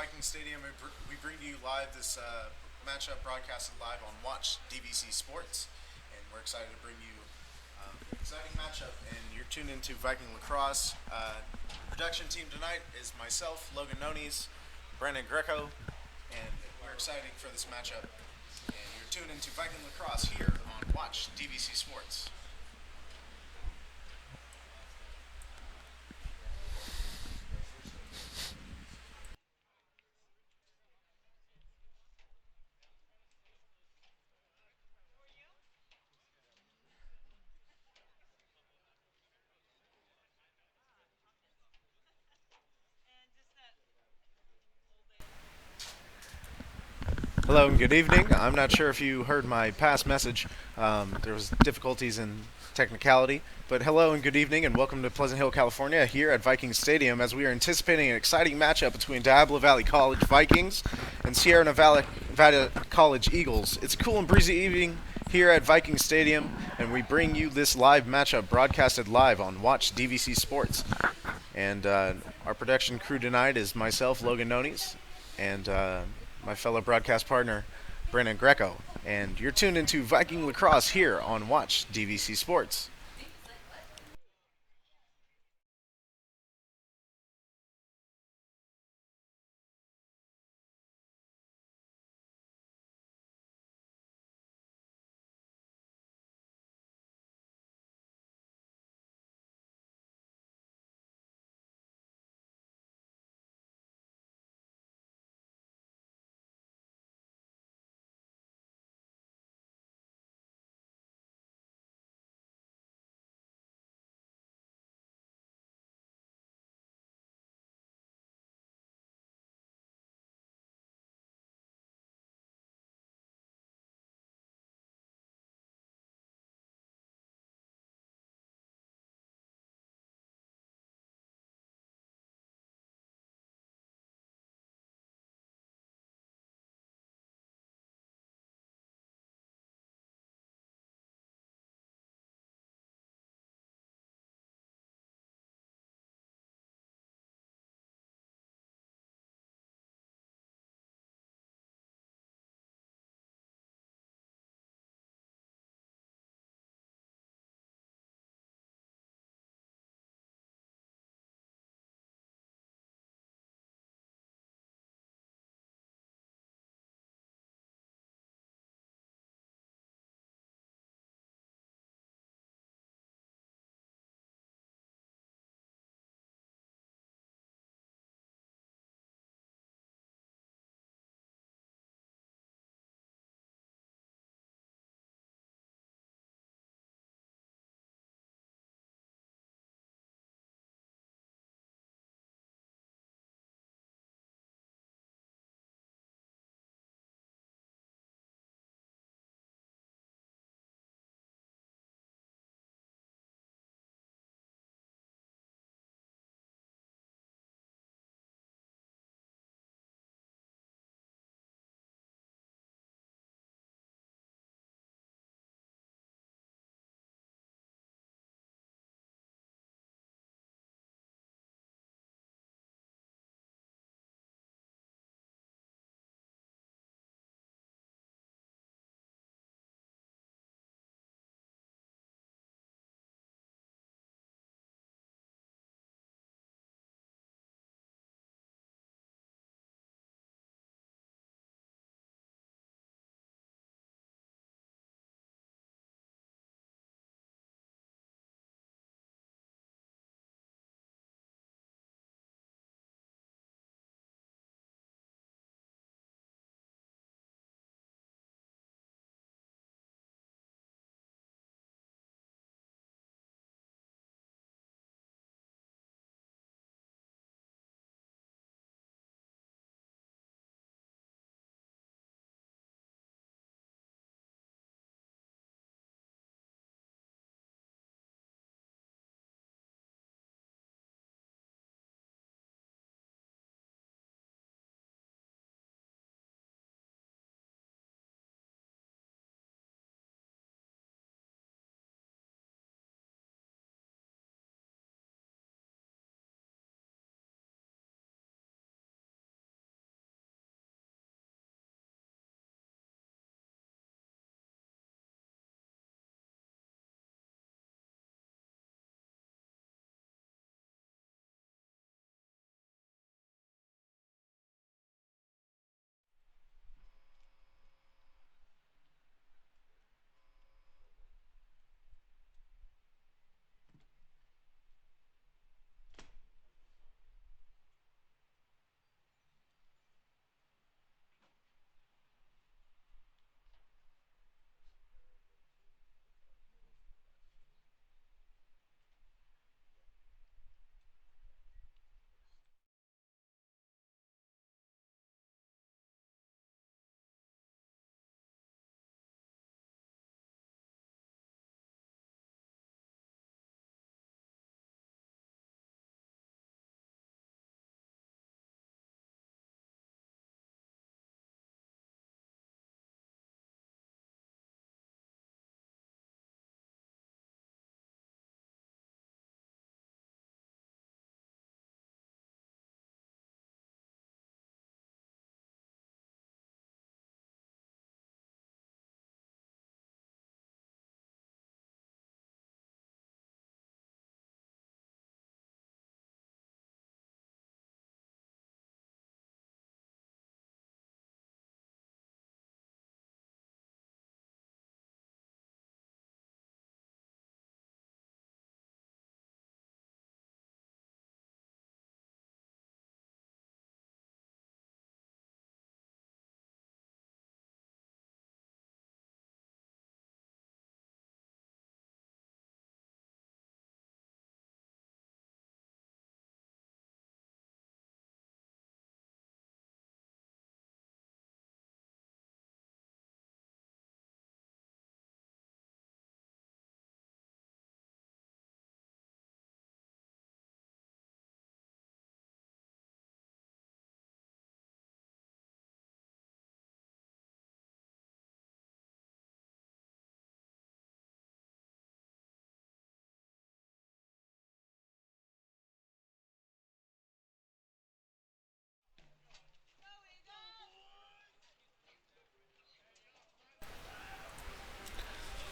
Viking Stadium. We bring to you live this matchup broadcasted live on Watch DVC Sports, and we're excited to bring you an exciting matchup. And you're tuned into Viking Lacrosse. Production team tonight is myself, Logan Nones, Brandon Greco, and we're excited for this matchup. And you're tuned into Viking Lacrosse here on Watch DVC Sports. Hello and good evening. I'm not sure if you heard my past message. There was difficulties in technicality, but hello and good evening, and welcome to Pleasant Hill, California, here at Viking Stadium, as we are anticipating an exciting matchup between Diablo Valley College Vikings and Sierra Nevada College Eagles. It's a cool and breezy evening here at Viking Stadium, and we bring you this live matchup broadcasted live on Watch DVC Sports. And our production crew tonight is myself, Logan Nones, and my fellow broadcast partner, Brandon Greco. And you're tuned into Viking Lacrosse here on Watch DVC Sports.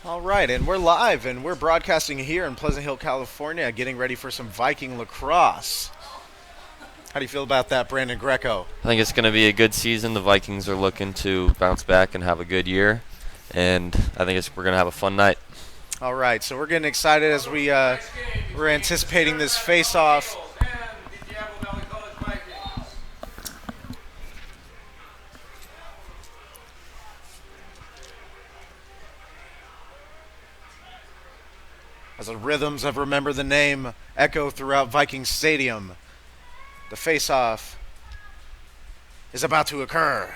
All right, and we're live, and we're broadcasting here in Pleasant Hill, California, getting ready for some Viking lacrosse. How do you feel about that, Brandon Greco? I think it's going to be a good season. The Vikings are looking to bounce back and have a good year, and I think we're going to have a fun night. All right, so we're getting excited as we're anticipating this face-off. As the rhythms of Remember the Name echo throughout Viking Stadium, the face-off is about to occur.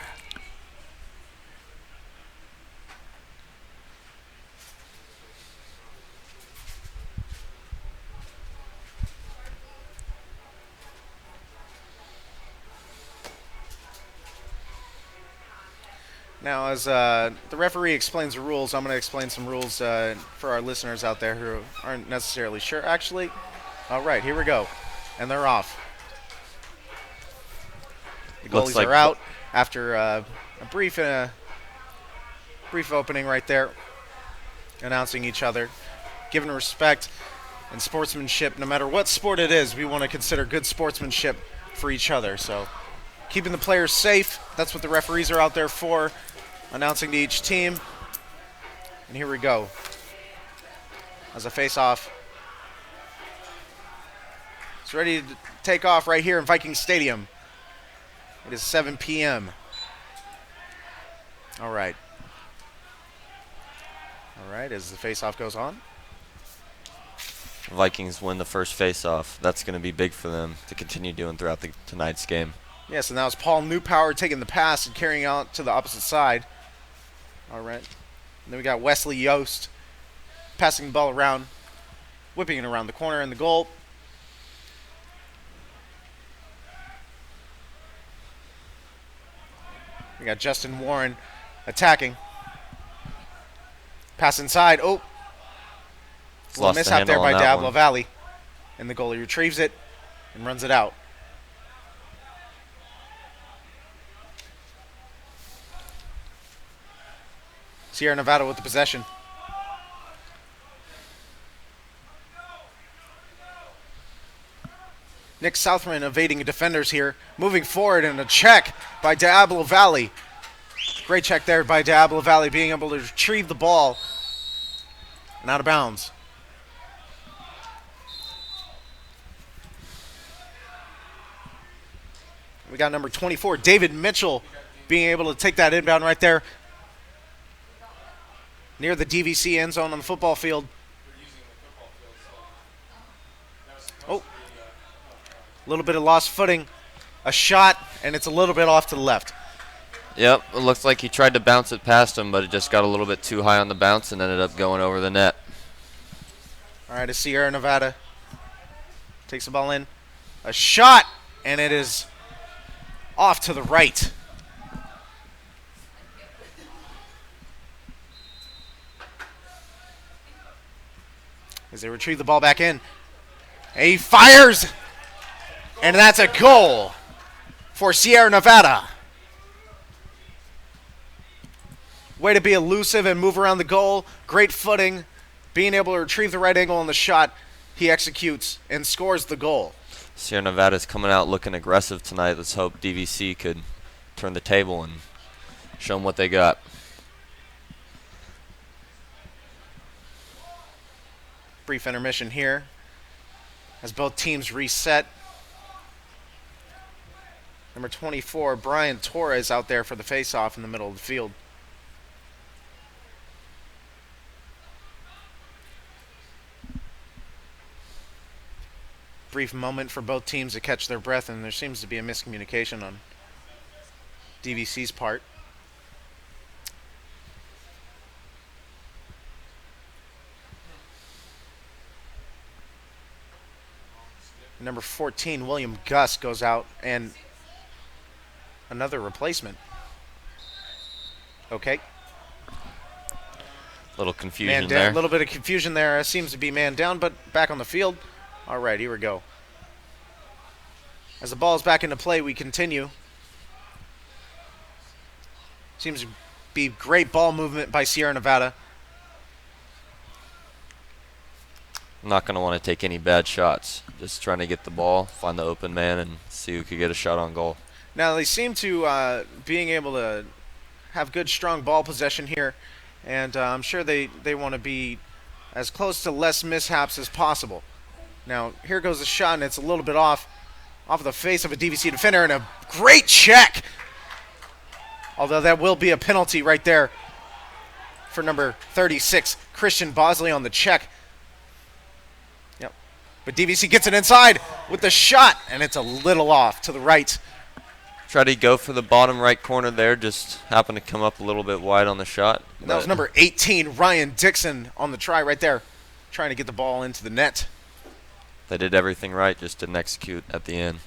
Now, as the referee explains the rules, I'm going to explain some rules for our listeners out there who aren't necessarily sure. Actually, all right, here we go. And they're off. The goalies are out after a brief opening right there, announcing each other. Given respect and sportsmanship, no matter what sport it is, we want to consider good sportsmanship for each other. So keeping the players safe, that's what the referees are out there for, announcing to each team. And here we go. As a face-off, it's ready to take off right here in Viking Stadium. It is 7 p.m. All right. All right, as the face-off goes on. Vikings win the first face-off. That's going to be big for them to continue doing throughout tonight's game. Yes, and that was Paul Newpower taking the pass and carrying out to the opposite side. All right. And then we got Wesley Yost passing the ball around, whipping it around the corner in the goal. We got Justin Warren attacking. Pass inside. Oh. A little mishap there by Diablo Valley. And the goalie retrieves it and runs it out. Sierra Nevada with the possession. Nick Southman evading defenders here. Moving forward and a check by Diablo Valley. Great check there by Diablo Valley, being able to retrieve the ball and out of bounds. We got number 24, David Mitchell, being able to take that inbound right there near the DVC end zone on the football field. Oh, a little bit of lost footing. A shot, and it's a little bit off to the left. Yep, it looks like he tried to bounce it past him, but it just got a little bit too high on the bounce and ended up going over the net. All right, as Sierra Nevada takes the ball in. A shot, and it is off to the right. As they retrieve the ball back in. And he fires! And that's a goal for Sierra Nevada. Way to be elusive and move around the goal. Great footing. Being able to retrieve the right angle on the shot. He executes and scores the goal. Sierra Nevada's coming out looking aggressive tonight. Let's hope DVC could turn the table and show them what they got. Brief intermission here as both teams reset. Number 24, Brian Torres, out there for the face-off in the middle of the field. Brief moment for both teams to catch their breath, and there seems to be a miscommunication on DVC's part. Number 14, William Gus, goes out, and another replacement. Okay. Little confusion there. A little bit of confusion there. Seems to be man down, but back on the field. All right, here we go. As the ball is back into play, we continue. Seems to be great ball movement by Sierra Nevada. not going to want to take any bad shots. Just trying to get the ball, find the open man, and see who could get a shot on goal. Now they seem to being able to have good, strong ball possession here, and I'm sure they want to be as close to less mishaps as possible. Now here goes a shot, and it's a little bit off of the face of a DVC defender, and a great check. Although that will be a penalty right there for number 36, Christian Bosley on the check. Yep. But DVC gets it inside with the shot, and it's a little off to the right. Try to go for the bottom right corner there, just happened to come up a little bit wide on the shot. That was number 18, Ryan Dixon, on the try right there, trying to get the ball into the net. They did everything right, just didn't execute at the end.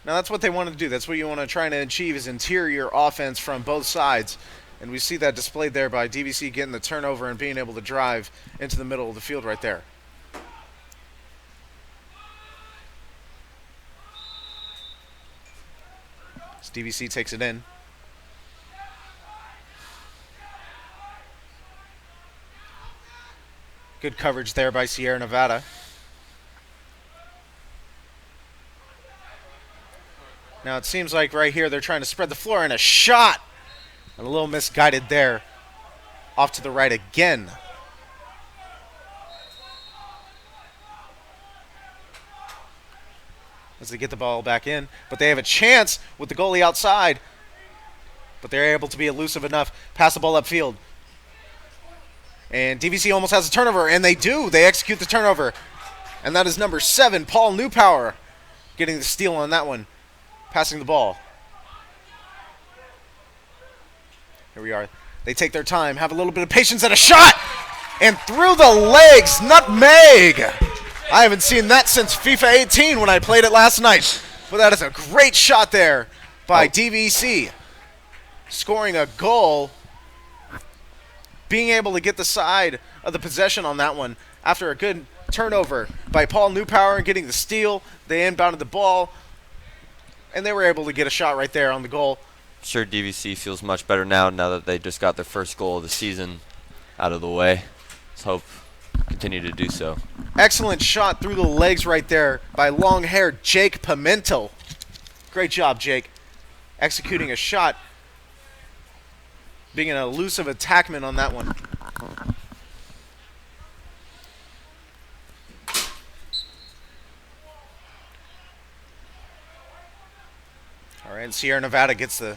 Now that's what they want to do. That's what you want to try to achieve, is interior offense from both sides. And we see that displayed there by DVC getting the turnover and being able to drive into the middle of the field right there. As DVC takes it in. Good coverage there by Sierra Nevada. Now it seems like right here they're trying to spread the floor, and a shot. And a little misguided there. Off to the right again. As they get the ball back in. But they have a chance with the goalie outside. But they're able to be elusive enough. Pass the ball upfield. And DVC almost has a turnover, and they do. They execute the turnover. And that is number 7, Paul Newpower, getting the steal on that one. Passing the ball. Here we are. They take their time, have a little bit of patience, and a shot! And through the legs, nutmeg! I haven't seen that since FIFA 18 when I played it last night. But that is a great shot there by DVC. Scoring a goal. Being able to get the side of the possession on that one after a good turnover by Paul Newpower and getting the steal. They inbounded the ball, and they were able to get a shot right there on the goal. Sure, DVC feels much better now that they just got their first goal of the season out of the way. Let's hope continue to do so. Excellent shot through the legs right there by long-haired Jake Pimentel. Great job, Jake. Executing a shot. Being an elusive attackman on that one. All right, Sierra Nevada gets the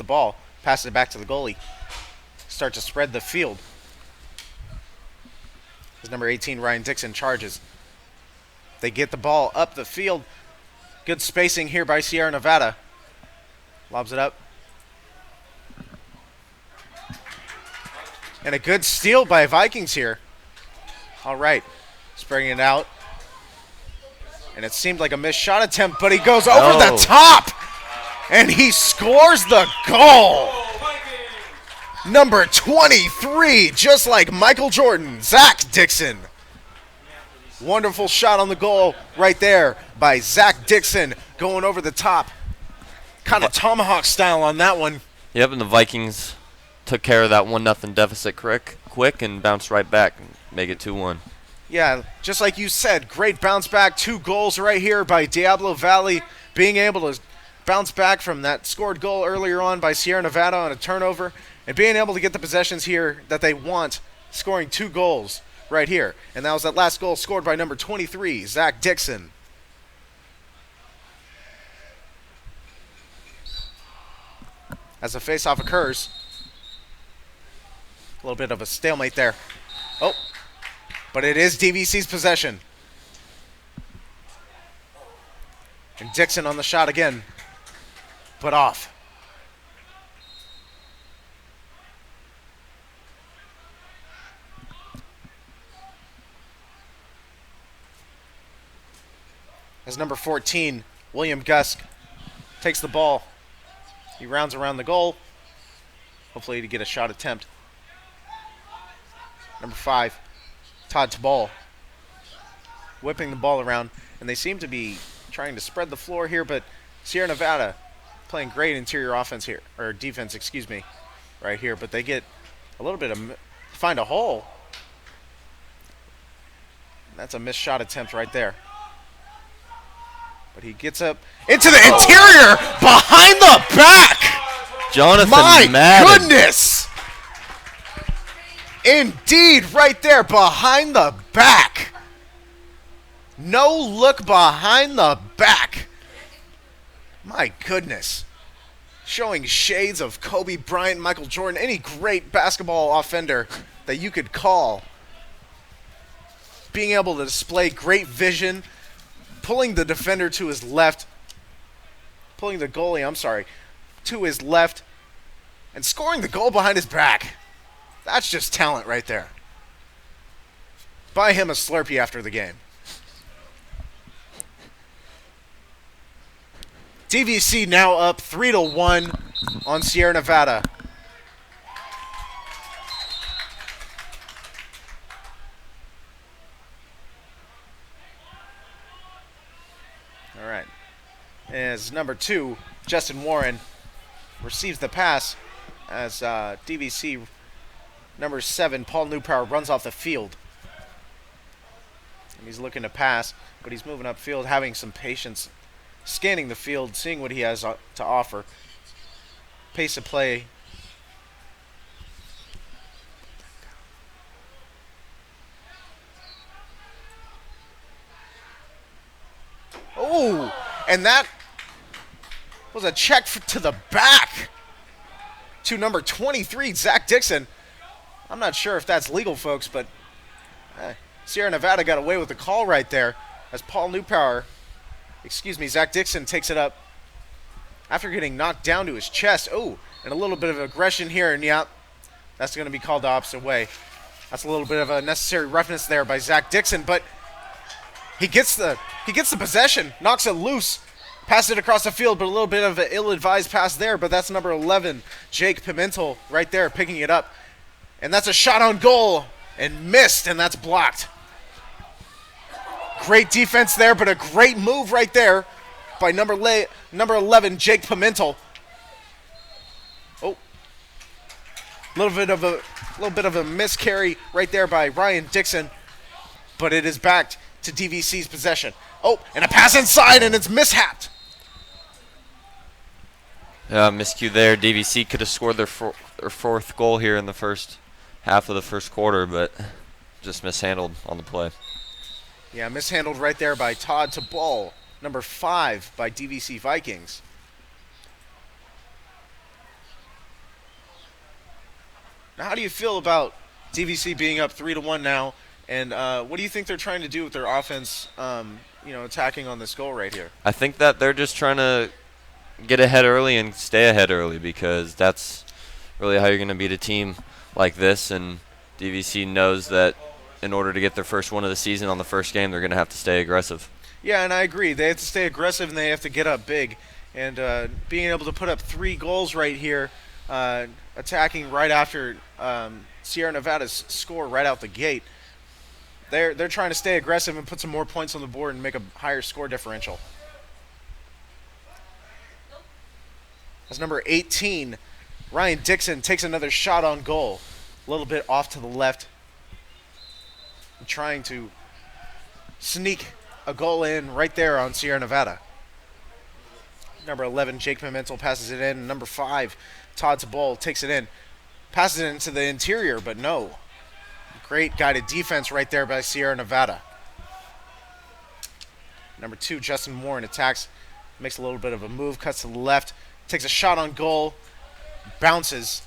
ball, passes it back to the goalie. Start to spread the field. As number 18, Ryan Dixon, charges. They get the ball up the field. Good spacing here by Sierra Nevada. Lobs it up. And a good steal by Vikings here. All right. Spreading it out. And it seemed like a missed shot attempt, but he goes over the top. And he scores the goal. Number 23, just like Michael Jordan, Zach Dixon. Wonderful shot on the goal right there by Zach Dixon, going over the top. Kind of tomahawk style on that one. Yep, and the Vikings took care of that 1-0 deficit quick and bounced right back and make it 2-1. Yeah, just like you said, great bounce back. 2 goals right here by Diablo Valley, being able to bounce back from that scored goal earlier on by Sierra Nevada on a turnover, and being able to get the possessions here that they want, scoring 2 goals right here. And that was that last goal scored by number 23, Zach Dixon. As the face-off occurs, a little bit of a stalemate there. Oh, but it is DVC's possession. And Dixon on the shot again, but off. As number 14, William Gusk, takes the ball. He rounds around the goal, hopefully to get a shot attempt. Number 5, Todd Tabal, whipping the ball around, and they seem to be trying to spread the floor here, but Sierra Nevada playing great interior offense here, or defense, excuse me, right here, but they get a little bit of, find a hole, That's a missed shot attempt right there. But he gets up into the interior, behind the back. Jonathan My Madden. goodness. Indeed, right there, behind the back. No look behind the back. My goodness. Showing shades of Kobe Bryant, Michael Jordan, any great basketball offender that you could call. Being able to display great vision, pulling the defender to his left, pulling the goalie, to his left, and scoring the goal behind his back. That's just talent right there. Buy him a Slurpee after the game. DVC now up 3-1 on Sierra Nevada. All right. As number 2, Justin Warren receives the pass as DVC number 7, Paul Newpower, runs off the field. And he's looking to pass, but he's moving upfield, having some patience, scanning the field, seeing what he has to offer. Pace of play. Oh, and that was a check to the back to number 23, Zach Dixon. I'm not sure if that's legal, folks, but Sierra Nevada got away with the call right there as Zach Dixon takes it up after getting knocked down to his chest. Oh, and a little bit of aggression here, and yeah, that's going to be called the opposite way. That's a little bit of a necessary roughness there by Zach Dixon, but he gets the possession, knocks it loose, passes it across the field, but a little bit of an ill-advised pass there, but that's number 11, Jake Pimentel, right there picking it up. And that's a shot on goal, and missed, and that's blocked. Great defense there, but a great move right there by number 11, Jake Pimentel. Oh, a little bit of a miscarry right there by Ryan Dixon, but it is back to DVC's possession. Oh, and a pass inside, and it's mishapped. Miscue there. DVC could have scored their fourth goal here in the first half of the first quarter, but just mishandled on the play. Yeah, mishandled right there by Todd Tabal, number 5 by DVC Vikings. Now, how do you feel about DVC being up 3-1 now? And what do you think they're trying to do with their offense, attacking on this goal right here? I think that they're just trying to get ahead early and stay ahead early, because that's really how you're going to beat a team like this. And DVC knows that in order to get their first win of the season on the first game, they're going to have to stay aggressive. Yeah, and I agree. They have to stay aggressive, and they have to get up big. And being able to put up 3 goals right here, attacking right after Sierra Nevada's score right out the gate, they're trying to stay aggressive and put some more points on the board and make a higher score differential. As number 18, Ryan Dixon takes another shot on goal. A little bit off to the left. Trying to sneak a goal in right there on Sierra Nevada. Number 11, Jake Pimentel passes it in. Number 5, Todd Tabal takes it in. Passes it into the interior, but no. Great guided defense right there by Sierra Nevada. Number 2, Justin Warren attacks. Makes a little bit of a move, cuts to the left. Takes a shot on goal. Bounces.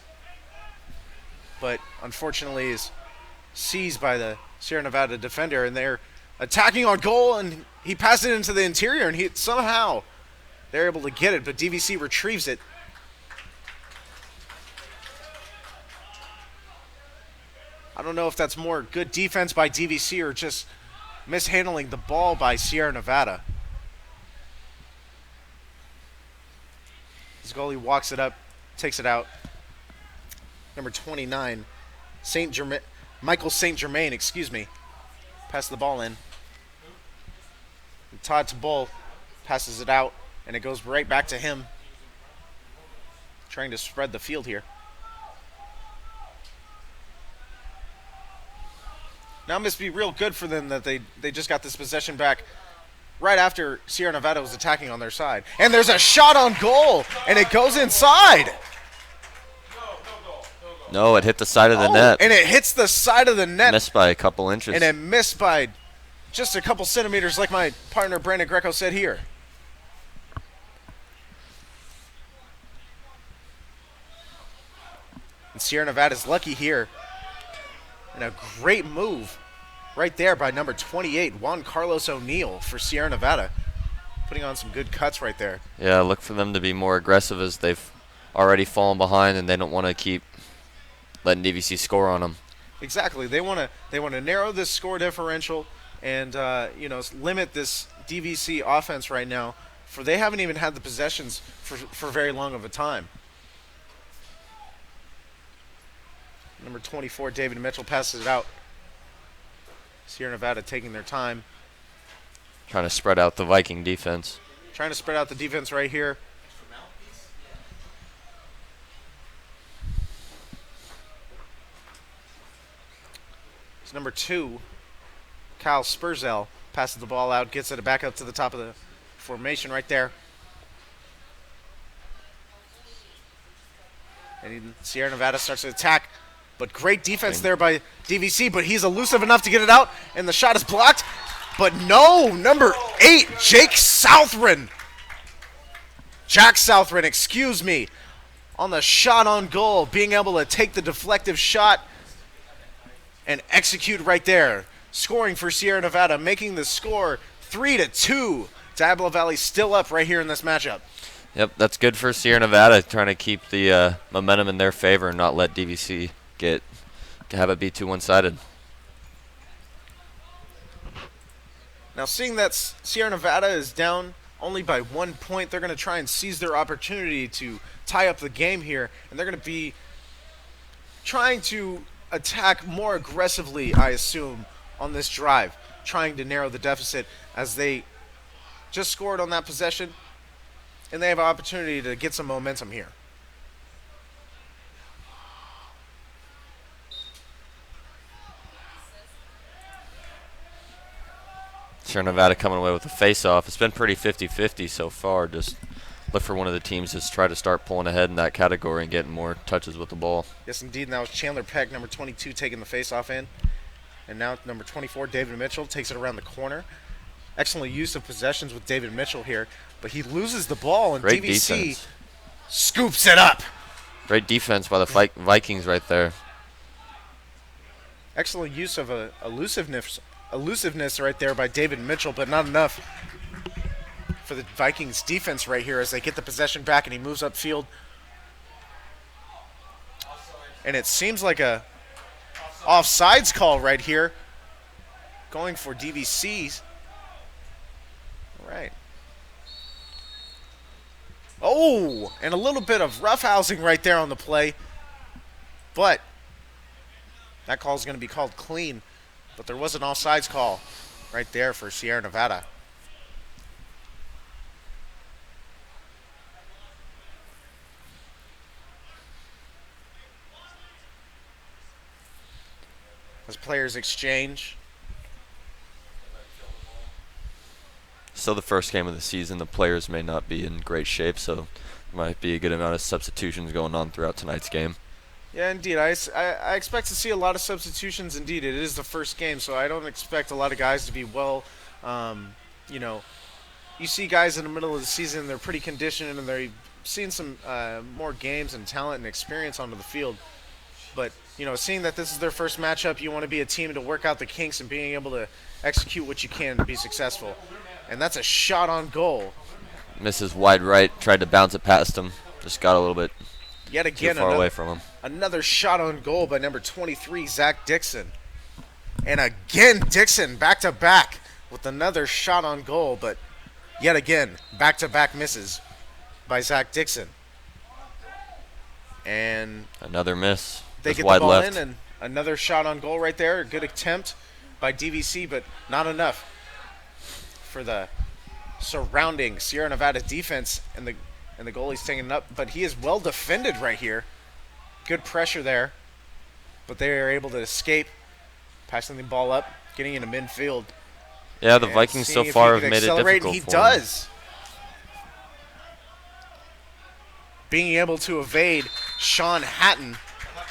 But unfortunately is seized by the Sierra Nevada defender, and they're attacking on goal, and he passes it into the interior, and somehow they're able to get it, but DVC retrieves it. I don't know if that's more good defense by DVC or just mishandling the ball by Sierra Nevada. This goalie walks it up, takes it out. Number 29, Michael St. Germain, passes the ball in. And Todd Tabal passes it out, and it goes right back to him. Trying to spread the field here. Now it must be real good for them that they just got this possession back right after Sierra Nevada was attacking on their side. And there's a shot on goal, and it goes inside. No, it hit the side of the net. And it hits the side of the net. Missed by a couple inches. And it missed by just a couple centimeters, like my partner Brandon Greco said here. And Sierra Nevada's lucky here. And a great move right there by number 28, Juan Carlos O'Neill for Sierra Nevada. Putting on some good cuts right there. Yeah, look for them to be more aggressive as they've already fallen behind, and they don't want to keep letting DVC score on them. Exactly. They want to narrow this score differential and limit this DVC offense right now. For they haven't even had the possessions for very long of a time. Number 24, David Mitchell, passes it out. Sierra Nevada taking their time. Trying to spread out the Viking defense. Trying to spread out the defense right here. It's number 2, Kyle Spurzell, passes the ball out, gets it back up to the top of the formation right there. And Sierra Nevada starts to attack. But great defense there by DVC, but he's elusive enough to get it out, and the shot is blocked. But no, number 8, Jack Southron, excuse me, on the shot on goal, being able to take the deflective shot and execute right there. Scoring for Sierra Nevada, making the score 3-2. Diablo Valley still up right here in this matchup. Yep, that's good for Sierra Nevada, trying to keep the momentum in their favor and not let DVC have it be too one-sided. Now, seeing that Sierra Nevada is down only by 1 point, they're going to try and seize their opportunity to tie up the game here, and they're going to be trying to attack more aggressively, I assume, on this drive, trying to narrow the deficit as they just scored on that possession, and they have an opportunity to get some momentum here. Sierra Nevada coming away with a face-off. It's been pretty 50-50 so far. Just look for one of the teams to try to start pulling ahead in that category and getting more touches with the ball. Yes, indeed. And that was Chandler Peck, number 22, taking the face-off in. And now number 24, David Mitchell, takes it around the corner. Excellent use of possessions with David Mitchell here. But he loses the ball, and Great DVC defense. Scoops it up. Great defense by the Vikings right there. Excellent use of elusiveness right there by David Mitchell, but not enough for the Vikings defense right here as they get the possession back, and he moves upfield. And it seems like a offsides call right here, going for DVC's. All right. Oh, and a little bit of roughhousing right there on the play, but that call is going to be called clean. But there was an offsides call right there for Sierra Nevada. As players exchange. Still the first game of the season. The players may not be in great shape, so there might be a good amount of substitutions going on throughout tonight's game. Yeah, indeed. I expect to see a lot of substitutions. Indeed, it is the first game, so I don't expect a lot of guys to be you see guys in the middle of the season, they're pretty conditioned, and they're seeing some more games and talent and experience onto the field. But, seeing that this is their first matchup, you want to be a team to work out the kinks and being able to execute what you can to be successful. And that's a shot on goal. Misses wide right, tried to bounce it past him. Just got a little bit Yet again, too far away from him. Another shot on goal by number 23, Zach Dixon. And again, Dixon back-to-back with another shot on goal, but yet again, back-to-back misses by Zach Dixon. And another miss. They Just get wide the ball left. in, and another shot on goal right there. A good attempt by DVC, but not enough for the surrounding Sierra Nevada defense, and the goalie's taking it up. But he is well defended right here. Good pressure there, but they are able to escape Passing the ball up, getting into midfield. Yeah, the And Vikings so seeing if far he have could made it accelerate, difficult and he for him. does. Being able to evade Sean Hatton,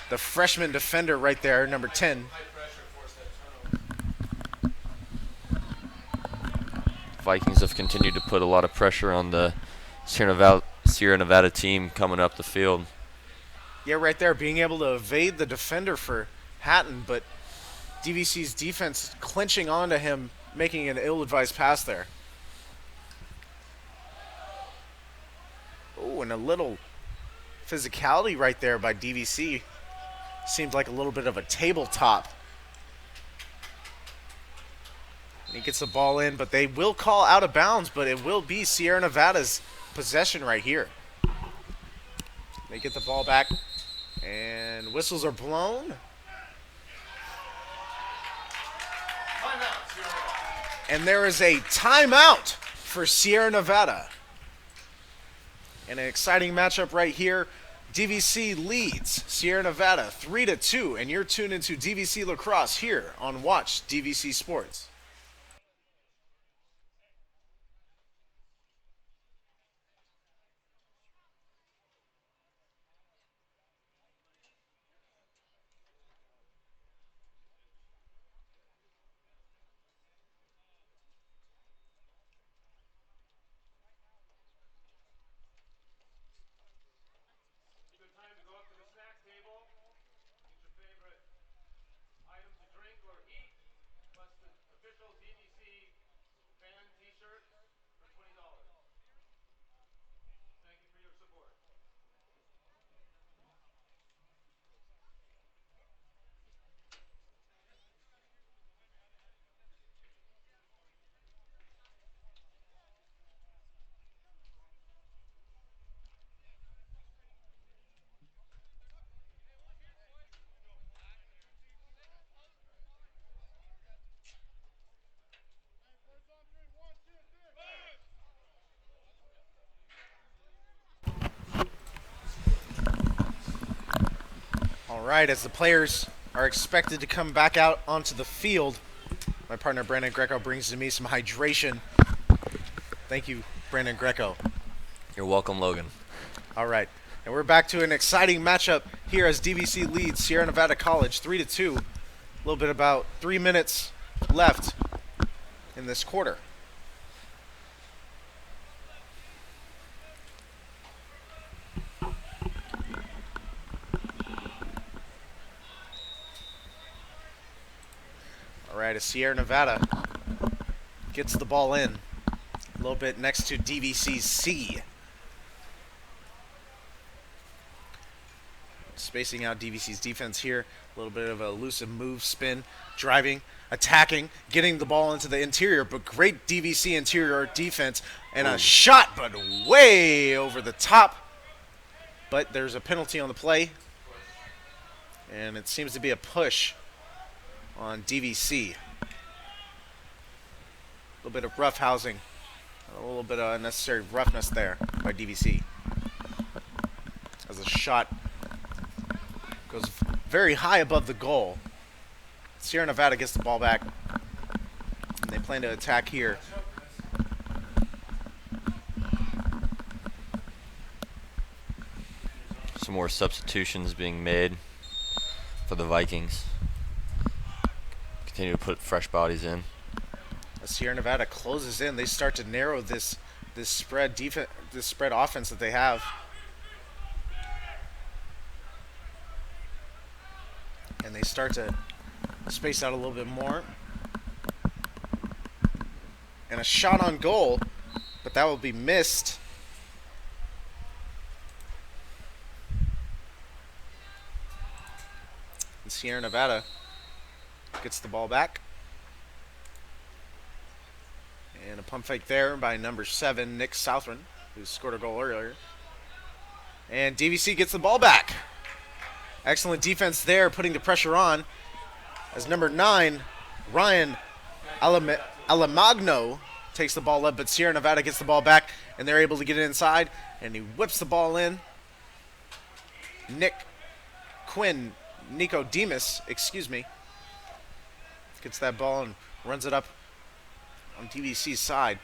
the freshman defender right there, number 10. Vikings have continued to put a lot of pressure on the Sierra Nevada team coming up the field. Yeah, right there, being able to evade the defender for Hatton, but DVC's defense clinching onto him, making an ill-advised pass there. Oh, and a little physicality right there by DVC. Seemed like a little bit of a tabletop. He gets the ball in, but they will call out of bounds, but it will be Sierra Nevada's possession right here. They get the ball back, and whistles are blown. And there is a timeout for Sierra Nevada. And an exciting matchup right here. DVC leads Sierra Nevada 3-2, and you're tuned into DVC Lacrosse here on Watch DVC Sports. All right, as the players are expected to come back out onto the field, my partner Brandon Greco brings to me some hydration. Thank you, Brandon Greco. You're welcome, Logan. All right, and we're back to an exciting matchup here as DVC leads Sierra Nevada College 3-2. A little bit about 3 minutes left in this quarter. All right, as Sierra Nevada gets the ball in, a little bit next to DVC's C. Spacing out DVC's defense here. A little bit of a elusive move, spin, driving, attacking, getting the ball into the interior, but great DVC interior defense, and a shot, but way over the top. But there's a penalty on the play, and it seems to be a push on DVC. A little bit of rough housing, a little bit of unnecessary roughness there by DVC. As a shot goes very high above the goal. Sierra Nevada gets the ball back, and they plan to attack here. Some more substitutions being made for the Vikings. Continue to put fresh bodies in. As Sierra Nevada closes in, they start to narrow this spread offense that they have. And they start to space out a little bit more. And a shot on goal, but that will be missed. And Sierra Nevada gets the ball back. And a pump fake there by number 7, Nick Southron, who scored a goal earlier. And DVC gets the ball back. Excellent defense there, putting the pressure on. As number 9, Ryan Alamagno takes the ball up, but Sierra Nevada gets the ball back, and they're able to get it inside, and he whips the ball in. Nico Demas, gets that ball and runs it up on DVC's side.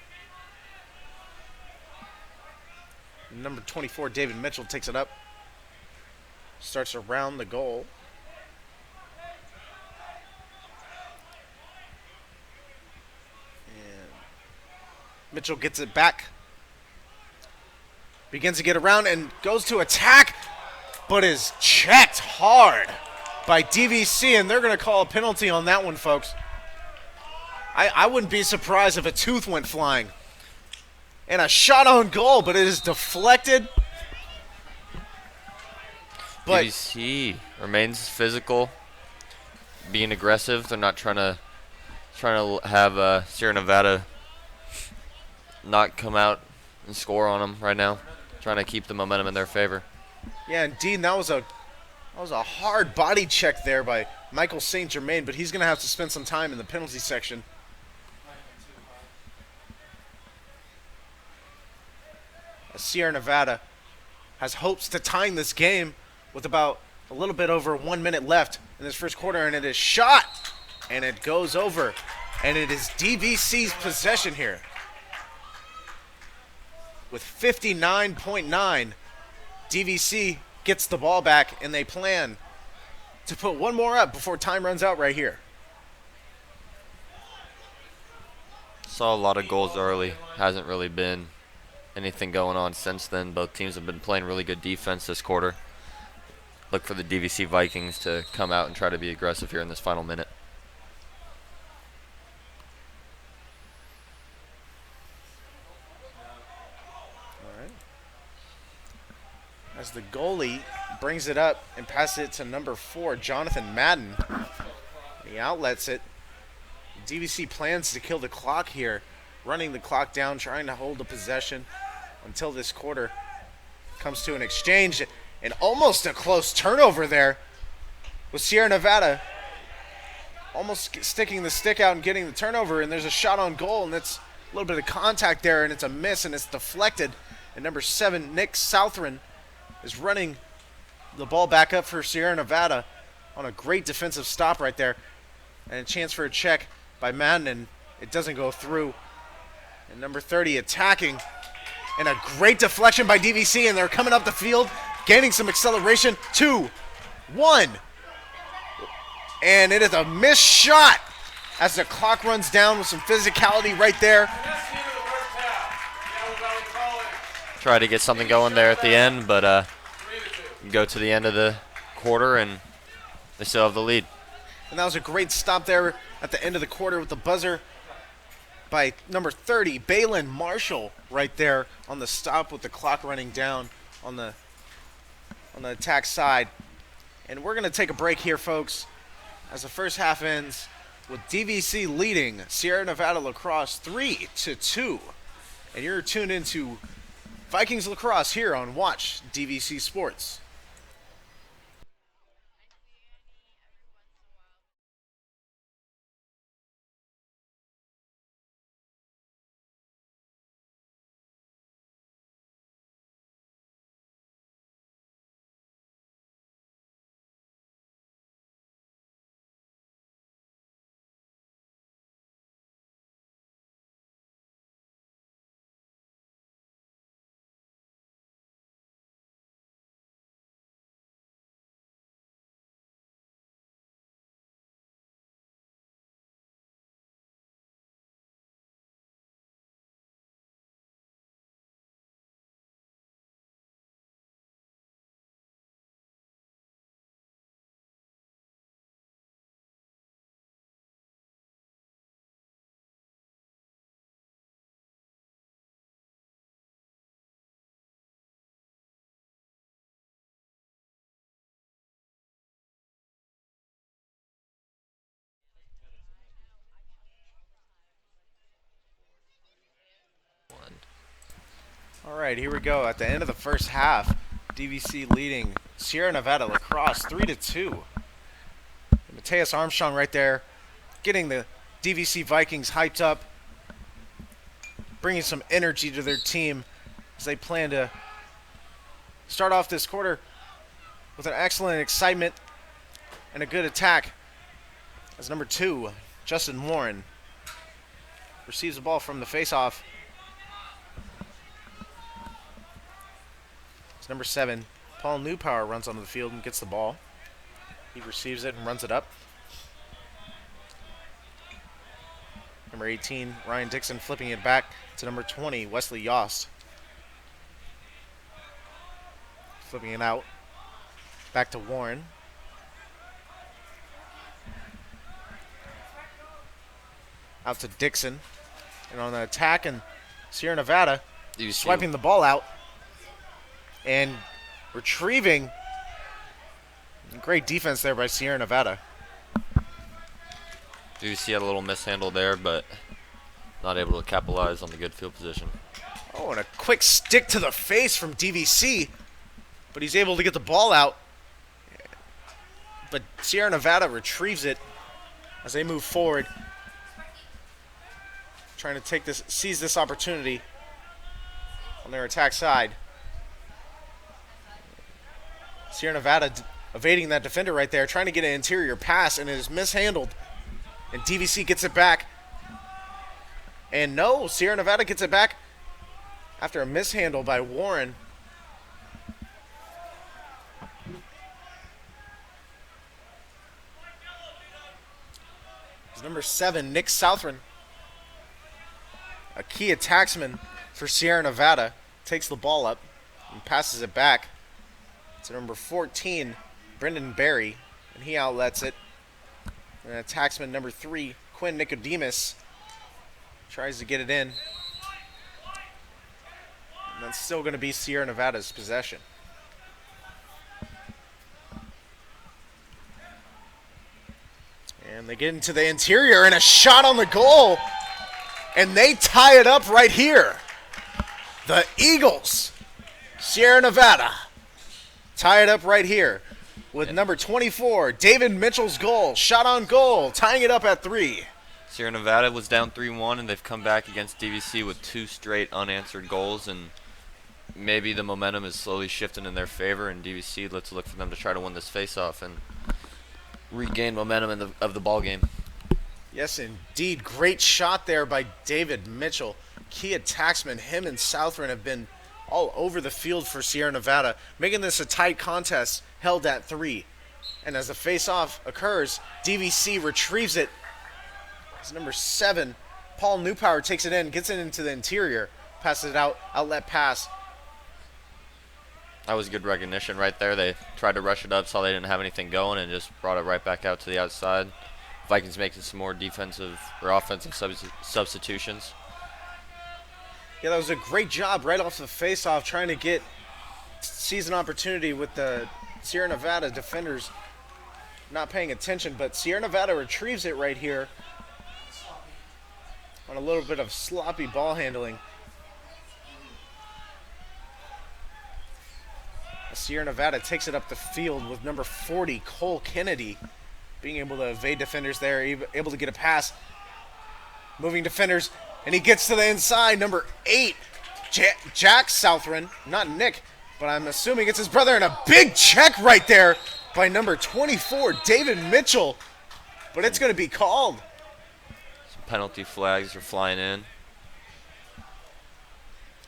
Number 24, David Mitchell, takes it up. Starts around the goal. And Mitchell gets it back. Begins to get around and goes to attack, but is checked hard by DVC, and they're going to call a penalty on that one, folks. I wouldn't be surprised if a tooth went flying. And a shot on goal, but it is deflected. But DVC remains physical, being aggressive. They're not trying to have Sierra Nevada not come out and score on them right now. Trying to keep the momentum in their favor. Yeah, indeed, that was a hard body check there by Michael St. Germain, but he's going to have to spend some time in the penalty section. As Sierra Nevada has hopes to tie this game with about a little bit over 1 minute left in this first quarter, and it is shot, and it goes over, and it is DVC's possession here. With 59.9, DVC gets the ball back, and they plan to put one more up before time runs out right here. Saw a lot of goals early. Hasn't really been anything going on since then. Both teams have been playing really good defense this quarter. Look for the DVC Vikings to come out and try to be aggressive here in this final minute. As the goalie brings it up and passes it to number 4, Jonathan Madden. He outlets it. DVC plans to kill the clock here, running the clock down, trying to hold the possession until this quarter comes to an exchange. And almost a close turnover there with Sierra Nevada almost sticking the stick out and getting the turnover. And there's a shot on goal, and that's a little bit of contact there, and it's a miss, and it's deflected. And number 7, Nick Southron, is running the ball back up for Sierra Nevada on a great defensive stop right there. And a chance for a check by Madden, and it doesn't go through. And number 30 attacking, and a great deflection by DVC, and they're coming up the field, gaining some acceleration. 2, 1. And it is a missed shot as the clock runs down with some physicality right there. Try to get something going there at the end, but go to the end of the quarter, and they still have the lead. And that was a great stop there at the end of the quarter with the buzzer by number 30, Balin Marshall, right there on the stop with the clock running down on the attack side. And we're going to take a break here, folks, as the first half ends with DVC leading Sierra Nevada Lacrosse 3-2. And you're tuned into Vikings Lacrosse here on Watch DVC Sports. All right, here we go. At the end of the first half, DVC leading Sierra Nevada Lacrosse 3-2. Mateus Armstrong right there, getting the DVC Vikings hyped up, bringing some energy to their team as they plan to start off this quarter with an excellent excitement and a good attack. As number 2, Justin Warren receives the ball from the face-off. It's number 7. Paul Newpower runs onto the field and gets the ball. He receives it and runs it up. Number 18, Ryan Dixon flipping it back to number 20, Wesley Yost. Flipping it out. Back to Warren. Out to Dixon. And on the attack, and Sierra Nevada swiping the ball out. And retrieving. Great defense there by Sierra Nevada. DVC had a little mishandle there, but not able to capitalize on the good field position. Oh, and a quick stick to the face from DVC. But he's able to get the ball out. But Sierra Nevada retrieves it as they move forward. Trying to seize this opportunity on their attack side. Sierra Nevada evading that defender right there, trying to get an interior pass, and it is mishandled. And DVC gets it back. And no, Sierra Nevada gets it back after a mishandle by Warren. It's number 7, Nick Southron. A key attacksman for Sierra Nevada. Takes the ball up and passes it back to number 14, Brendan Berry. And he outlets it. And attacksman number 3, Quinn Nicodemus, tries to get it in. And that's still going to be Sierra Nevada's possession. And they get into the interior, and a shot on the goal. And they tie it up right here. The Eagles, Sierra Nevada, tie it up right here with number 24, David Mitchell's goal. Shot on goal, tying it up at 3. Sierra Nevada was down 3-1, and they've come back against DVC with 2 straight unanswered goals, and maybe the momentum is slowly shifting in their favor, and DVC, let's look for them to try to win this face-off and regain momentum of the ball game. Yes, indeed. Great shot there by David Mitchell. Key attacksman. Him and Southern have been all over the field for Sierra Nevada, making this a tight contest held at 3. And as the face-off occurs, DVC retrieves it. It's number 7. Paul Newpower takes it in, gets it into the interior, passes it out, outlet pass. That was good recognition right there. They tried to rush it up, saw they didn't have anything going, and just brought it right back out to the outside. Vikings making some more defensive or offensive substitutions. Yeah, that was a great job right off the face-off, trying to seize an opportunity with the Sierra Nevada defenders not paying attention. But Sierra Nevada retrieves it right here on a little bit of sloppy ball handling. Sierra Nevada takes it up the field with number 40, Cole Kennedy, being able to evade defenders there, able to get a pass. Moving defenders, and he gets to the inside. Number 8, Jack Southron, not Nick, but I'm assuming it's his brother, and a big check right there by number 24, David Mitchell. But it's going to be called. Some penalty flags are flying in.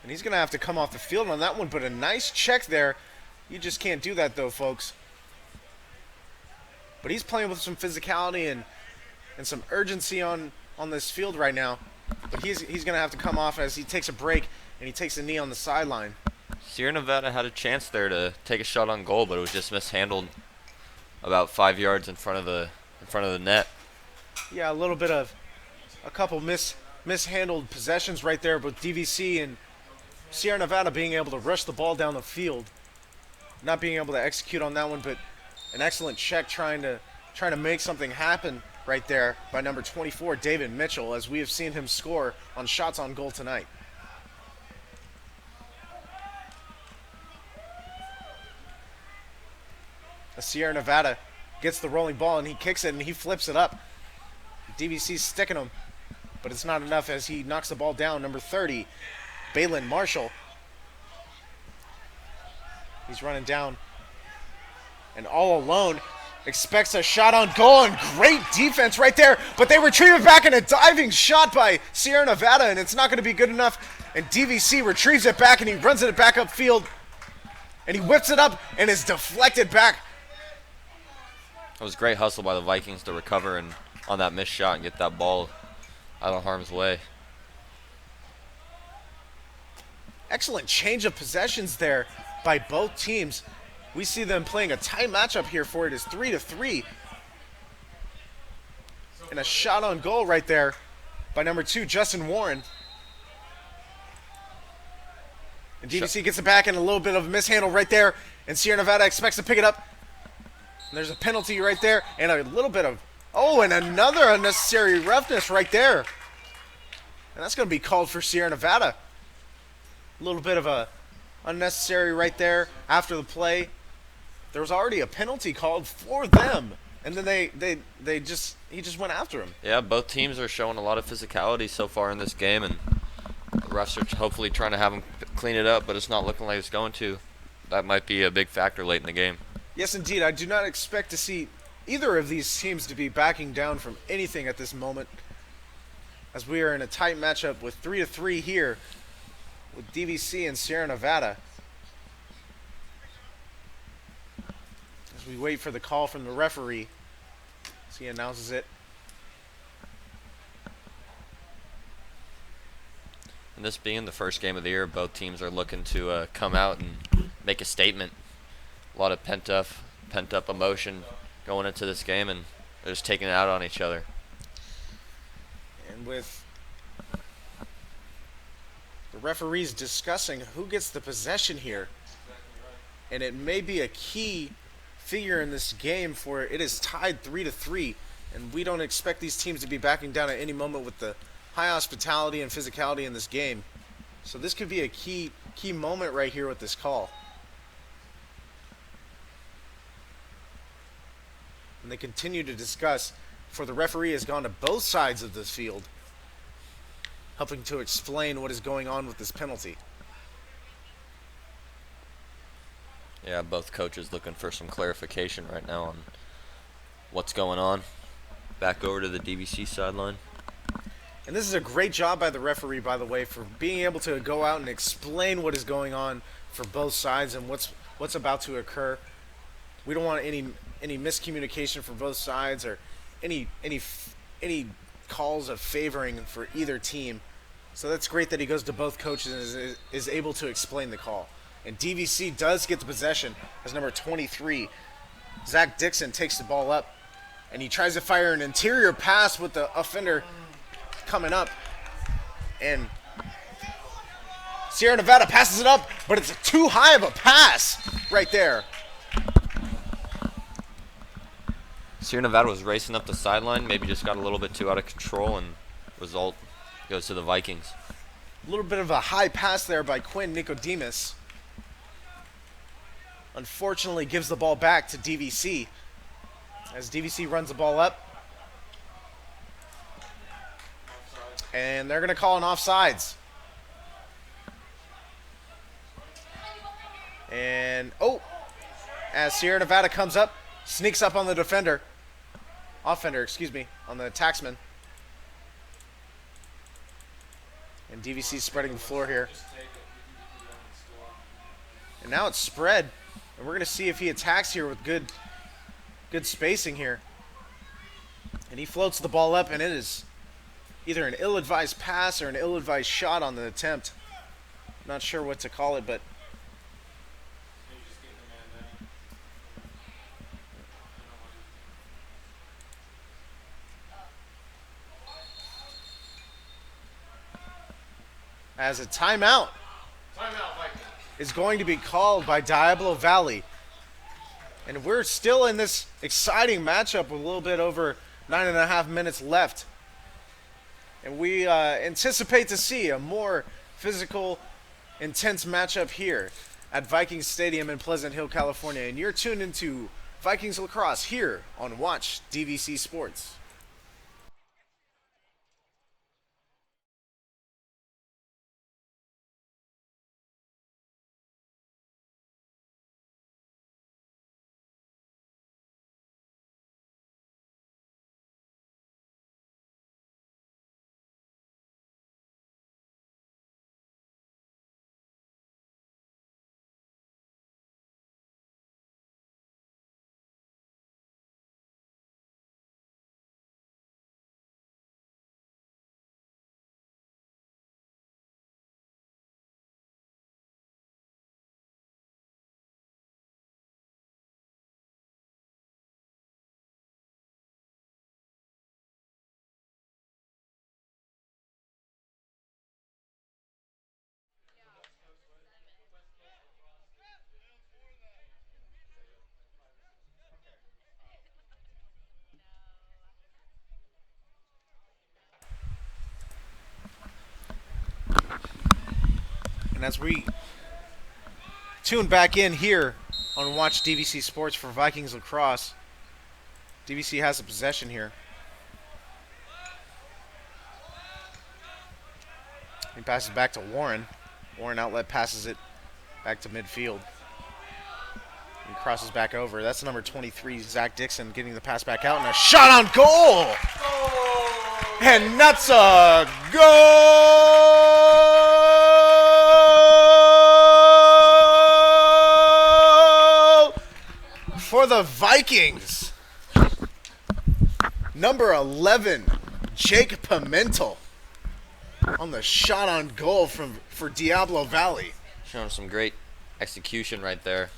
And he's going to have to come off the field on that one, but a nice check there. You just can't do that, though, folks. But he's playing with some physicality and some urgency on this field right now. But he's going to have to come off as he takes a break and he takes a knee on the sideline. Sierra Nevada had a chance there to take a shot on goal, but it was just mishandled about 5 yards in front of the net. Yeah, a couple mishandled possessions right there, but DVC and Sierra Nevada being able to rush the ball down the field. Not being able to execute on that one, but an excellent check trying to make something happen right there by number 24, David Mitchell, as we have seen him score on shots on goal tonight. Sierra Nevada gets the rolling ball and he kicks it and he flips it up. DVC's sticking him, but it's not enough as he knocks the ball down. Number 30, Balin Marshall. He's running down and all alone. expects a shot on goal, and great defense right there, but they retrieve it back in a diving shot by Sierra Nevada, and it's not going to be good enough, and DVC retrieves it back, and he runs it back upfield, and he whips it up, and is deflected back. It was great hustle by the Vikings to recover and on that missed shot and get that ball out of harm's way. Excellent change of possessions there by both teams. We see them playing a tight matchup here for it is 3-3. And a shot on goal right there by number 2, Justin Warren. And DVC gets it back and a little bit of a mishandle right there. And Sierra Nevada expects to pick it up. And there's a penalty right there. And a little bit of, and another unnecessary roughness right there. And that's going to be called for Sierra Nevada. A little bit of a unnecessary right there after the play. There was already a penalty called for them, and then he just went after him. Yeah, both teams are showing a lot of physicality so far in this game, and the refs are hopefully trying to have them clean it up, but it's not looking like it's going to. That might be a big factor late in the game. Yes, indeed. I do not expect to see either of these teams to be backing down from anything at this moment, as we are in a tight matchup with 3-3 here with DVC and Sierra Nevada. As we wait for the call from the referee as he announces it. And this being the first game of the year, both teams are looking to come out and make a statement. A lot of pent-up emotion going into this game, and they're just taking it out on each other. And with the referees discussing who gets the possession here, and it may be a key figure in this game, for it is tied 3-3, and we don't expect these teams to be backing down at any moment with the high hospitality and physicality in this game. So this could be a key moment right here with this call. And they continue to discuss, for the referee has gone to both sides of this field, helping to explain what is going on with this penalty. Yeah, both coaches looking for some clarification right now on what's going on. Back over to the DVC sideline. And this is a great job by the referee, by the way, for being able to go out and explain what is going on for both sides and what's about to occur. We don't want any miscommunication from both sides, or any calls of favoring for either team. So that's great that he goes to both coaches and is able to explain the call. And DVC does get the possession as number 23. Zach Dixon takes the ball up, and he tries to fire an interior pass with the offender coming up. And Sierra Nevada passes it up, but it's too high of a pass right there. Sierra Nevada was racing up the sideline, maybe just got a little bit too out of control, and result goes to the Vikings. A little bit of a high pass there by Quinn Nicodemus. Unfortunately gives the ball back to DVC as DVC runs the ball up. And they're going to call an offsides. And, as Sierra Nevada comes up, sneaks up on the offender, on the taxman. And DVC spreading the floor here. And now it's spread. And we're going to see if he attacks here with good spacing here. And he floats the ball up, and it is either an ill-advised pass or an ill-advised shot on the attempt. Not sure what to call it, but as a timeout is going to be called by Diablo Valley. And we're still in this exciting matchup with a little bit over 9.5 minutes left. And we anticipate to see a more physical, intense matchup here at Vikings Stadium in Pleasant Hill, California. And you're tuned into Vikings Lacrosse here on Watch DVC Sports. as we tune back in here on Watch DVC Sports for Vikings Lacrosse, DVC has a possession here. He passes back to Warren. Warren outlet passes it back to midfield. He crosses back over. That's number 23, Zach Dixon, getting the pass back out, and a shot on goal! And that's a goal for the Vikings. Number 11, Jake Pimentel, on the shot on goal for Diablo Valley. Showing some great execution right there.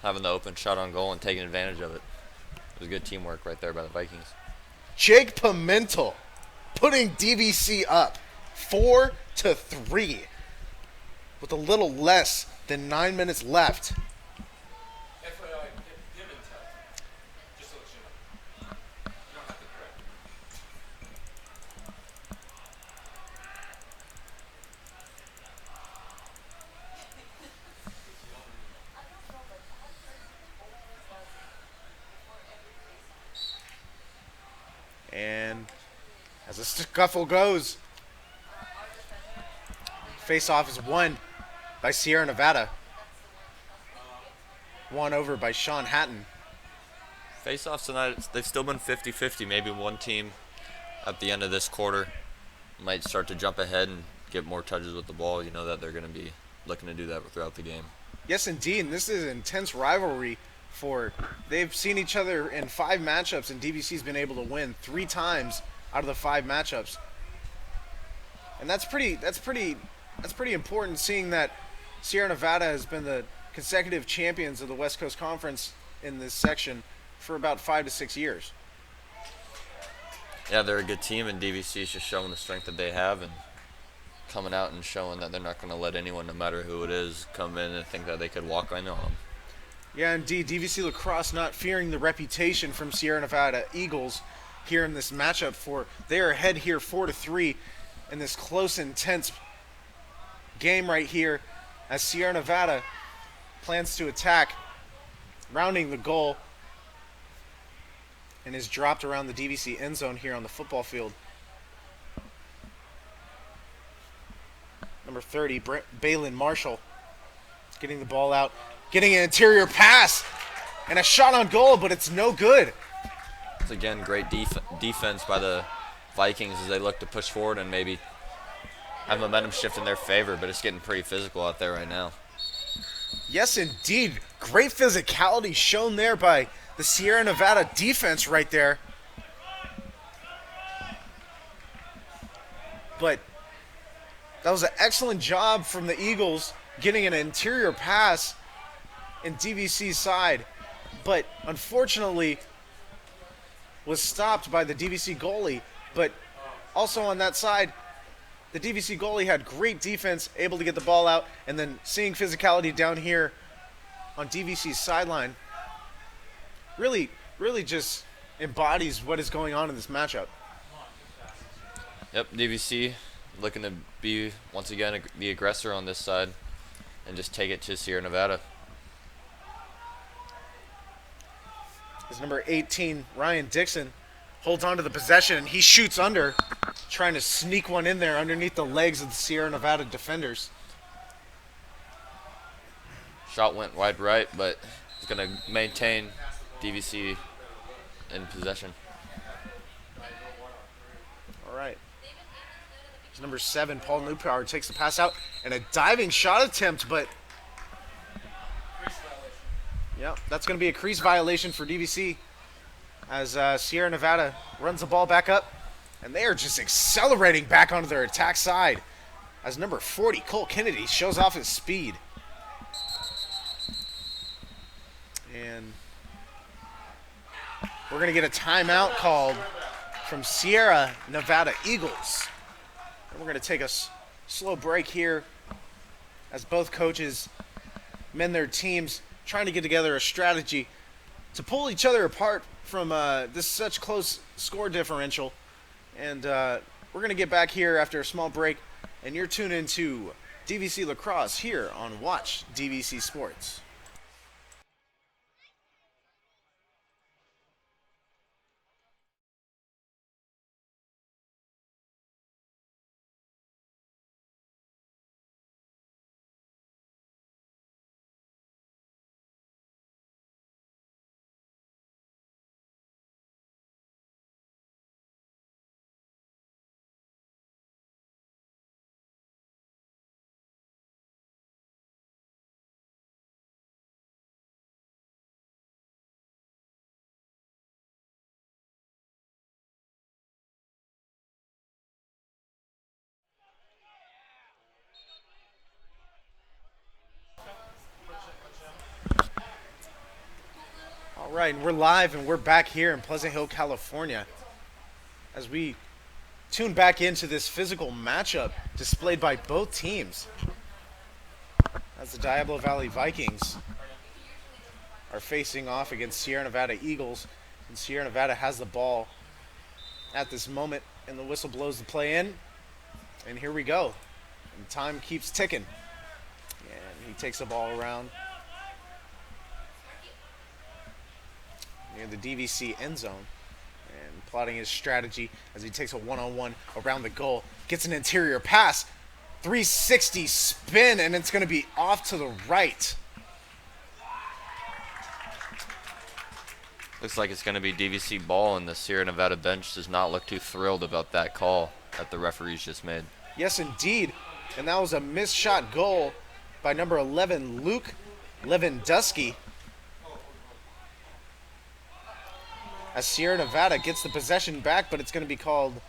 Having the open shot on goal and taking advantage of it. It was good teamwork right there by the Vikings. Jake Pimentel putting DVC up 4-3 with a little less than 9 minutes left. And as the scuffle goes, face-off is won by Sierra Nevada. Won over by Sean Hatton. Face-offs tonight, they've still been 50-50. Maybe one team at the end of this quarter might start to jump ahead and get more touches with the ball. You know that they're going to be looking to do that throughout the game. Yes, indeed. And this is an intense rivalry. They've seen each other in 5 matchups, and DVC's been able to win 3 times out of the 5 matchups. And that's pretty important, seeing that Sierra Nevada has been the consecutive champions of the West Coast Conference in this section for about 5 to 6 years. Yeah, they're a good team, and DVC is just showing the strength that they have and coming out and showing that they're not going to let anyone, no matter who it is, come in and think that they could walk right on them. Yeah, indeed. DVC Lacrosse not fearing the reputation from Sierra Nevada Eagles here in this matchup. They are ahead here 4-3 in this close, intense game right here, as Sierra Nevada plans to attack, rounding the goal, and is dropped around the DVC end zone here on the football field. Number 30, Balin Marshall, getting the ball out, getting an interior pass, and a shot on goal, but it's no good. It's, again, great defense by the Vikings as they look to push forward and maybe have momentum shift in their favor, but it's getting pretty physical out there right now. Yes, indeed. Great physicality shown there by the Sierra Nevada defense right there. But that was an excellent job from the Eagles getting an interior pass in DVC's side, but unfortunately was stopped by the DVC goalie. But also on that side, the DVC goalie had great defense, able to get the ball out, and then seeing physicality down here on DVC's sideline really just embodies what is going on in this matchup. Yep, DVC looking to be, once again, the aggressor on this side and just take it to Sierra Nevada. As number 18, Ryan Dixon, holds on to the possession, and he shoots under, trying to sneak one in there underneath the legs of the Sierra Nevada defenders. Shot went wide right, but he's going to maintain DVC in possession. All right. As number 7, Paul Newpower, takes the pass out, and a diving shot attempt, but yeah, that's going to be a crease violation for DVC as Sierra Nevada runs the ball back up, and they are just accelerating back onto their attack side as number 40, Cole Kennedy, shows off his speed. And we're going to get a timeout called from Sierra Nevada Eagles. And we're going to take a slow break here as both coaches mend their teams, trying to get together a strategy to pull each other apart from this such close score differential. And we're going to get back here after a small break, and you're tuned into DVC Lacrosse here on Watch DVC Sports. All right, and we're live and we're back here in Pleasant Hill, California as we tune back into this physical matchup displayed by both teams as the Diablo Valley Vikings are facing off against Sierra Nevada Eagles, and Sierra Nevada has the ball at this moment, and the whistle blows the play in, and here we go, and time keeps ticking, and he takes the ball around near the DVC end zone and plotting his strategy as he takes a one-on-one around the goal, gets an interior pass, 360 spin, and it's going to be off to the right. Looks like it's going to be DVC ball, and the Sierra Nevada bench does not look too thrilled about that call that the referees just made. Yes, indeed. And that was a missed shot goal by number 11, Luke Lewandowski. As Sierra Nevada gets the possession back, but it's going to be called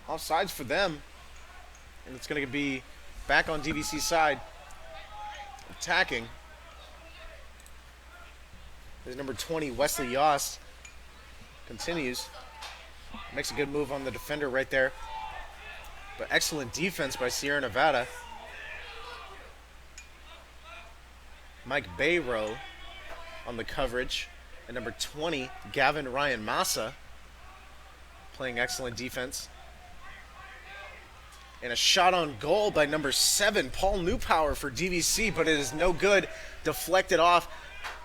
offsides for them. And it's going to be back on DVC side. Attacking. There's number 20, Wesley Yost. Continues. Makes a good move on the defender right there. But excellent defense by Sierra Nevada. Mike Bayrow on the coverage. And number 20, Gavin Ryan Massa, playing excellent defense. And a shot on goal by number 7, Paul Newpower for DVC, but it is no good. Deflected off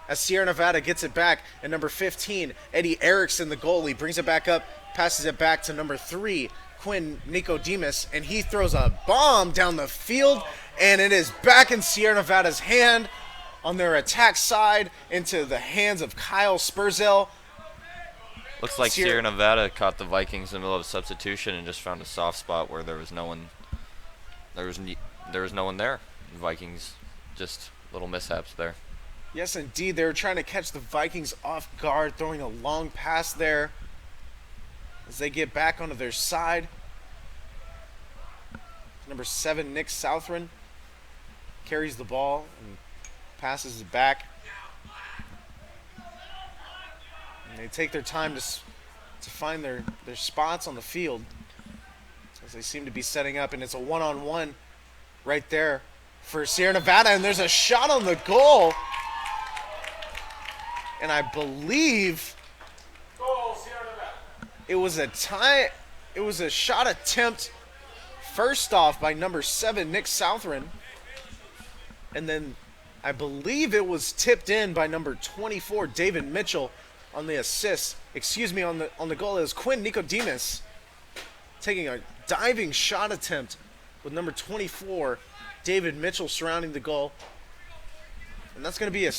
as Sierra Nevada gets it back. And number 15, Eddie Erickson, the goalie, brings it back up, passes it back to number 3, Quinn Nicodemus, and he throws a bomb down the field, and it is back in Sierra Nevada's hand on their attack side into the hands of Kyle Spurzell. Looks like Sierra Nevada caught the Vikings in the middle of a substitution and just found a soft spot where there was no one. There was no one there. The Vikings just little mishaps there. Yes, indeed. They were trying to catch the Vikings off guard, throwing a long pass there as they get back onto their side. Number 7, Nick Southron, carries the ball and passes it back. And they take their time to find their spots on the field as they seem to be setting up, and it's a one-on-one right there for Sierra Nevada, and there's a shot on the goal, and I believe it was a shot attempt first off by number 7, Nick Southron, and then I believe it was tipped in by number 24, David Mitchell, on the assist. Excuse me, on the goal. It was Quinn Nicodemus taking a diving shot attempt with number 24, David Mitchell, surrounding the goal. And that's going to be an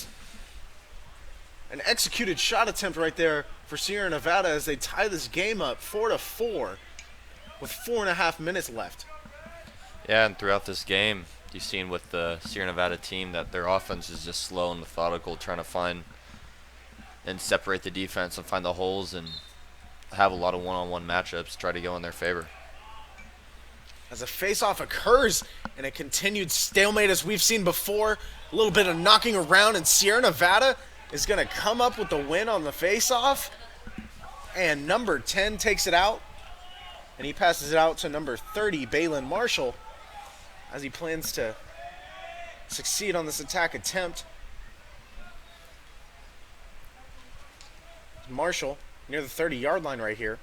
executed shot attempt right there for Sierra Nevada as they tie this game up 4-4 with 4.5 minutes left. Yeah, and throughout this game, you've seen with the Sierra Nevada team that their offense is just slow and methodical, trying to find and separate the defense and find the holes and have a lot of one-on-one matchups, try to go in their favor. As a face-off occurs in a continued stalemate as we've seen before, a little bit of knocking around, and Sierra Nevada is going to come up with the win on the face-off. And number 10 takes it out, and he passes it out to number 30, Balin Marshall, as he plans to succeed on this attack attempt. Marshall near the 30-yard line right here.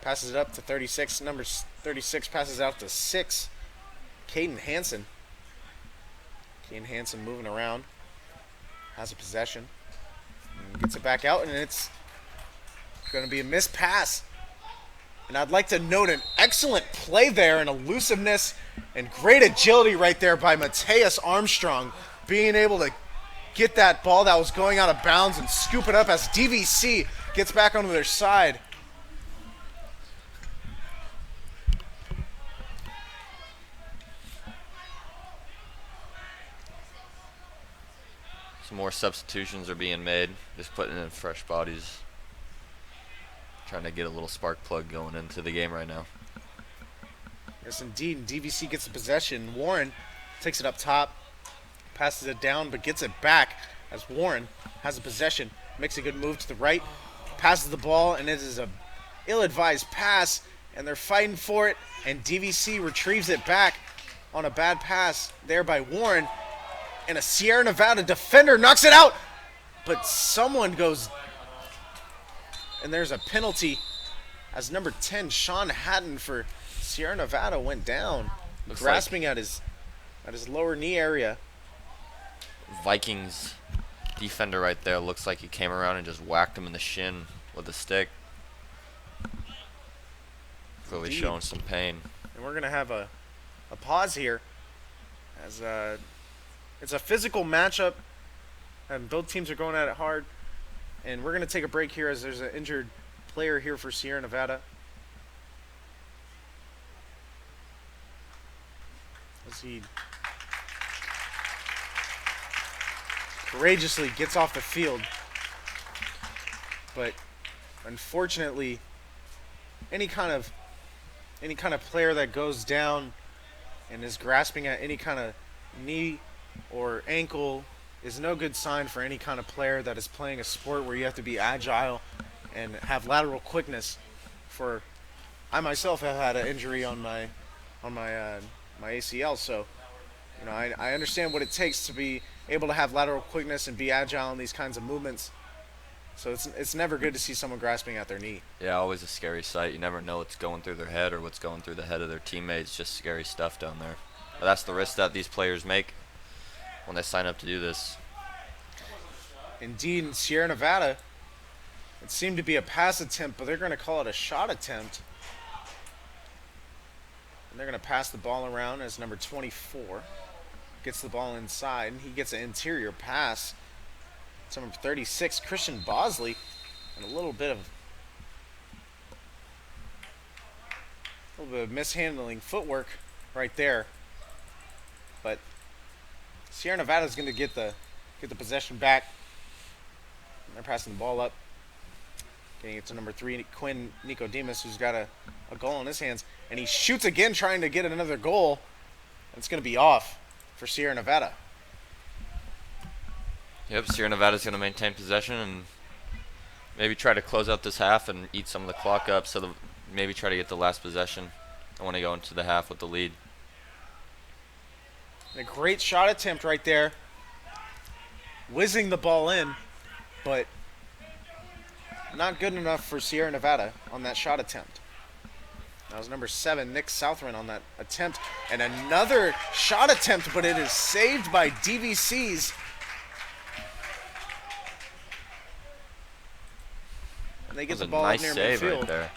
Passes it up to 36. Number 36 passes out to 6. Caden Hansen. Caden Hansen moving around. Has a possession. And gets it back out, and it's going to be a missed pass. And I'd like to note an excellent play there and elusiveness and great agility right there by Mateus Armstrong, being able to get that ball that was going out of bounds and scoop it up as DVC gets back onto their side. Some more substitutions are being made, just putting in fresh bodies. Trying to get a little spark plug going into the game right now. Yes, indeed. DVC gets the possession. Warren takes it up top, passes it down, but gets it back as Warren has the possession. Makes a good move to the right, passes the ball, and it is a ill-advised pass, and they're fighting for it, and DVC retrieves it back on a bad pass there by Warren, and a Sierra Nevada defender knocks it out, but someone goes, and there's a penalty as number 10, Sean Hatton for Sierra Nevada, went down, grasping at his lower knee area. Vikings defender right there looks like he came around and just whacked him in the shin with a stick. Clearly showing some pain. And we're going to have a pause here as it's a physical matchup and both teams are going at it hard. And we're going to take a break here as there's an injured player here for Sierra Nevada. As he courageously gets off the field. But unfortunately, any kind of player that goes down and is grasping at any kind of knee or ankle is no good sign for any kind of player that is playing a sport where you have to be agile and have lateral quickness. I myself have had an injury on my ACL, so you know I understand what it takes to be able to have lateral quickness and be agile in these kinds of movements. So it's never good to see someone grasping at their knee. Yeah, always a scary sight. You never know what's going through their head or what's going through the head of their teammates. Just scary stuff down there. But that's the risk that these players make when they sign up to do this. Indeed, in Sierra Nevada, it seemed to be a pass attempt, but they're going to call it a shot attempt. And they're going to pass the ball around as number 24 gets the ball inside, and he gets an interior pass. It's number 36, Christian Bosley, and a little bit of mishandling footwork right there. But Sierra Nevada is going to get the possession back. And they're passing the ball up, getting it to number 3, Quinn Nicodemus, who's got a goal in his hands, and he shoots again, trying to get another goal. And it's going to be off for Sierra Nevada. Yep, Sierra Nevada's going to maintain possession and maybe try to close out this half and eat some of the clock up, so maybe try to get the last possession. I want to go into the half with the lead. And a great shot attempt right there, whizzing the ball in, but not good enough for Sierra Nevada on that shot attempt. That was number 7, Nick Southron, on that attempt. And another shot attempt, but it is saved by DVC's. And they get the ball up near midfield. Nice save right there.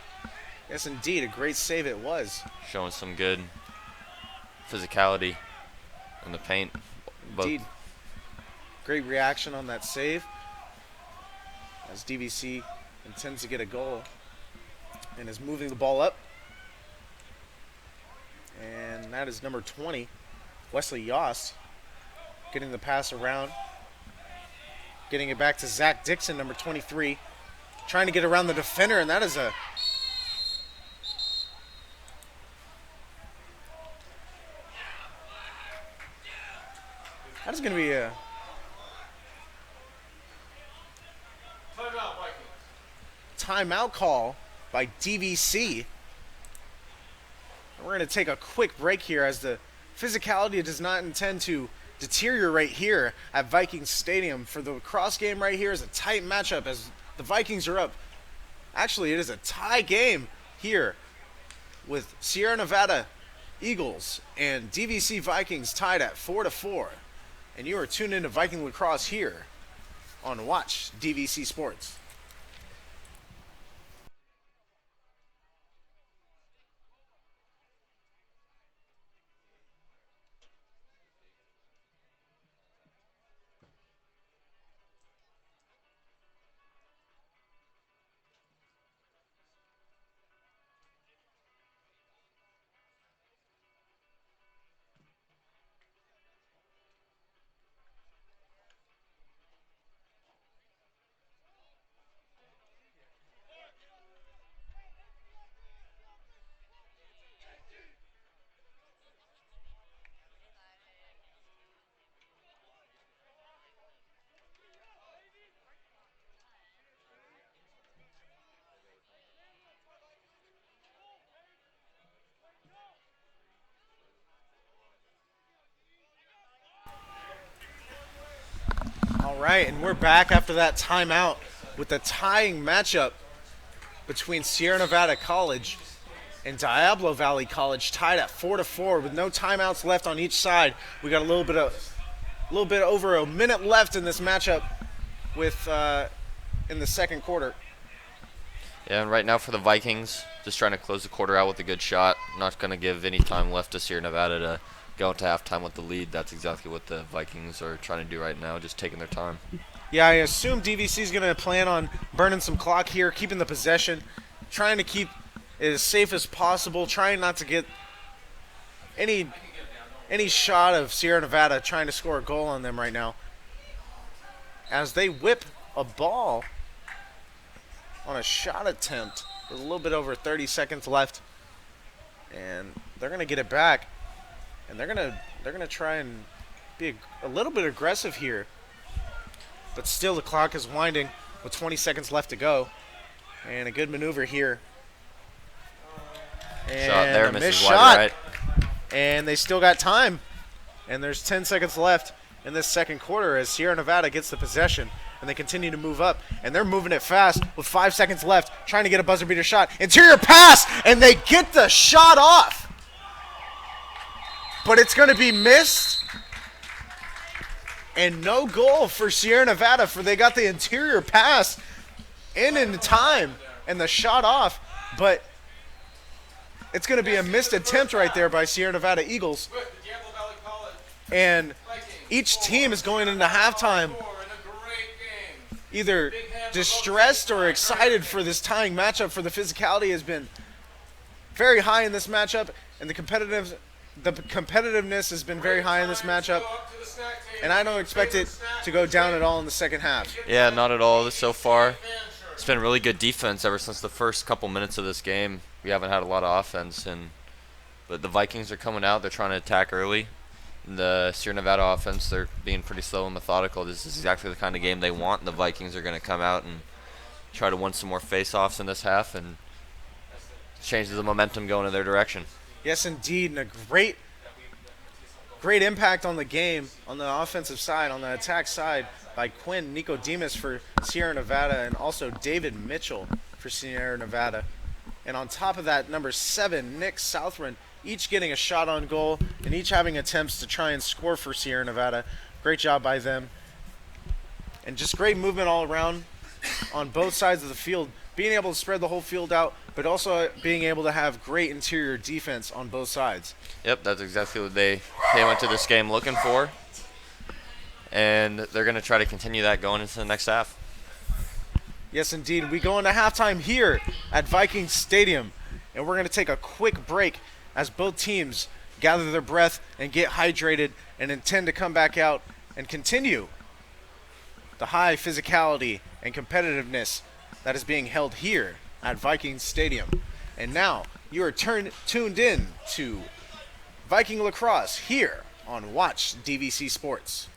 Yes, indeed. A great save it was. Showing some good physicality in the paint. Indeed. Great reaction on that save, as DVC intends to get a goal and is moving the ball up. And that is number 20, Wesley Yost, getting the pass around, getting it back to Zach Dixon, number 23, trying to get around the defender, and that is a going to be a timeout call by DVC. We're going to take a quick break here, as the physicality does not intend to deteriorate here at Vikings Stadium. For the cross game right here is a tight matchup as the Vikings are up. Actually, it is a tie game here with Sierra Nevada Eagles and DVC Vikings tied at 4-4. And you are tuned into Viking Lacrosse here on Watch DVC Sports. All right, and we're back after that timeout with the tying matchup between Sierra Nevada College and Diablo Valley College, tied at 4-4 with no timeouts left on each side. We got a little bit over a minute left in this matchup with in the second quarter. Yeah, and right now for the Vikings, just trying to close the quarter out with a good shot. Not going to give any time left to Sierra Nevada to go into halftime with the lead. That's exactly what the Vikings are trying to do right now, just taking their time. Yeah, I assume DVC is going to plan on burning some clock here, keeping the possession, trying to keep it as safe as possible, trying not to get any shot of Sierra Nevada trying to score a goal on them right now. As they whip a ball on a shot attempt with a little bit over 30 seconds left. And they're going to get it back. And they're going to try and be a little bit aggressive here. But still the clock is winding with 20 seconds left to go. And a good maneuver here. And Shot there, a misses missed wide shot. right. And they still got time. And there's 10 seconds left in this second quarter as Sierra Nevada gets the possession. And they continue to move up. And they're moving it fast with 5 seconds left, trying to get a buzzer beater shot. Interior pass, and they get the shot off. But it's going to be missed. And no goal for Sierra Nevada, for they got the interior pass in time and the shot off. But it's going to be a missed attempt right there by Sierra Nevada Eagles. And each team is going into halftime either distressed or excited for this tying matchup, for the physicality has been very high in this matchup, and the competitiveness has been very high in this matchup. And I don't expect it to go down at all in the second half. Yeah, not at all so far. It's been really good defense ever since the first couple minutes of this game. We haven't had a lot of offense, but the Vikings are coming out. They're trying to attack early. The Sierra Nevada offense, they're being pretty slow and methodical. This is exactly the kind of game they want. And the Vikings are going to come out and try to win some more face-offs in this half and change the momentum going in their direction. Yes, indeed, and a great impact on the game on the offensive side, on the attack side, by Quinn Nicodemus for Sierra Nevada and also David Mitchell for Sierra Nevada. And on top of that, number 7, Nick Southron, each getting a shot on goal and each having attempts to try and score for Sierra Nevada. Great job by them. And just great movement all around on both sides of the field, being able to spread the whole field out, but also being able to have great interior defense on both sides. Yep, that's exactly what they came into this game looking for. And they're going to try to continue that going into the next half. Yes, indeed. We go into halftime here at Vikings Stadium, and we're going to take a quick break as both teams gather their breath and get hydrated and intend to come back out and continue the high physicality and competitiveness that is being held here at Vikings Stadium. And now you are tuned in to Viking Lacrosse here on Watch DVC Sports.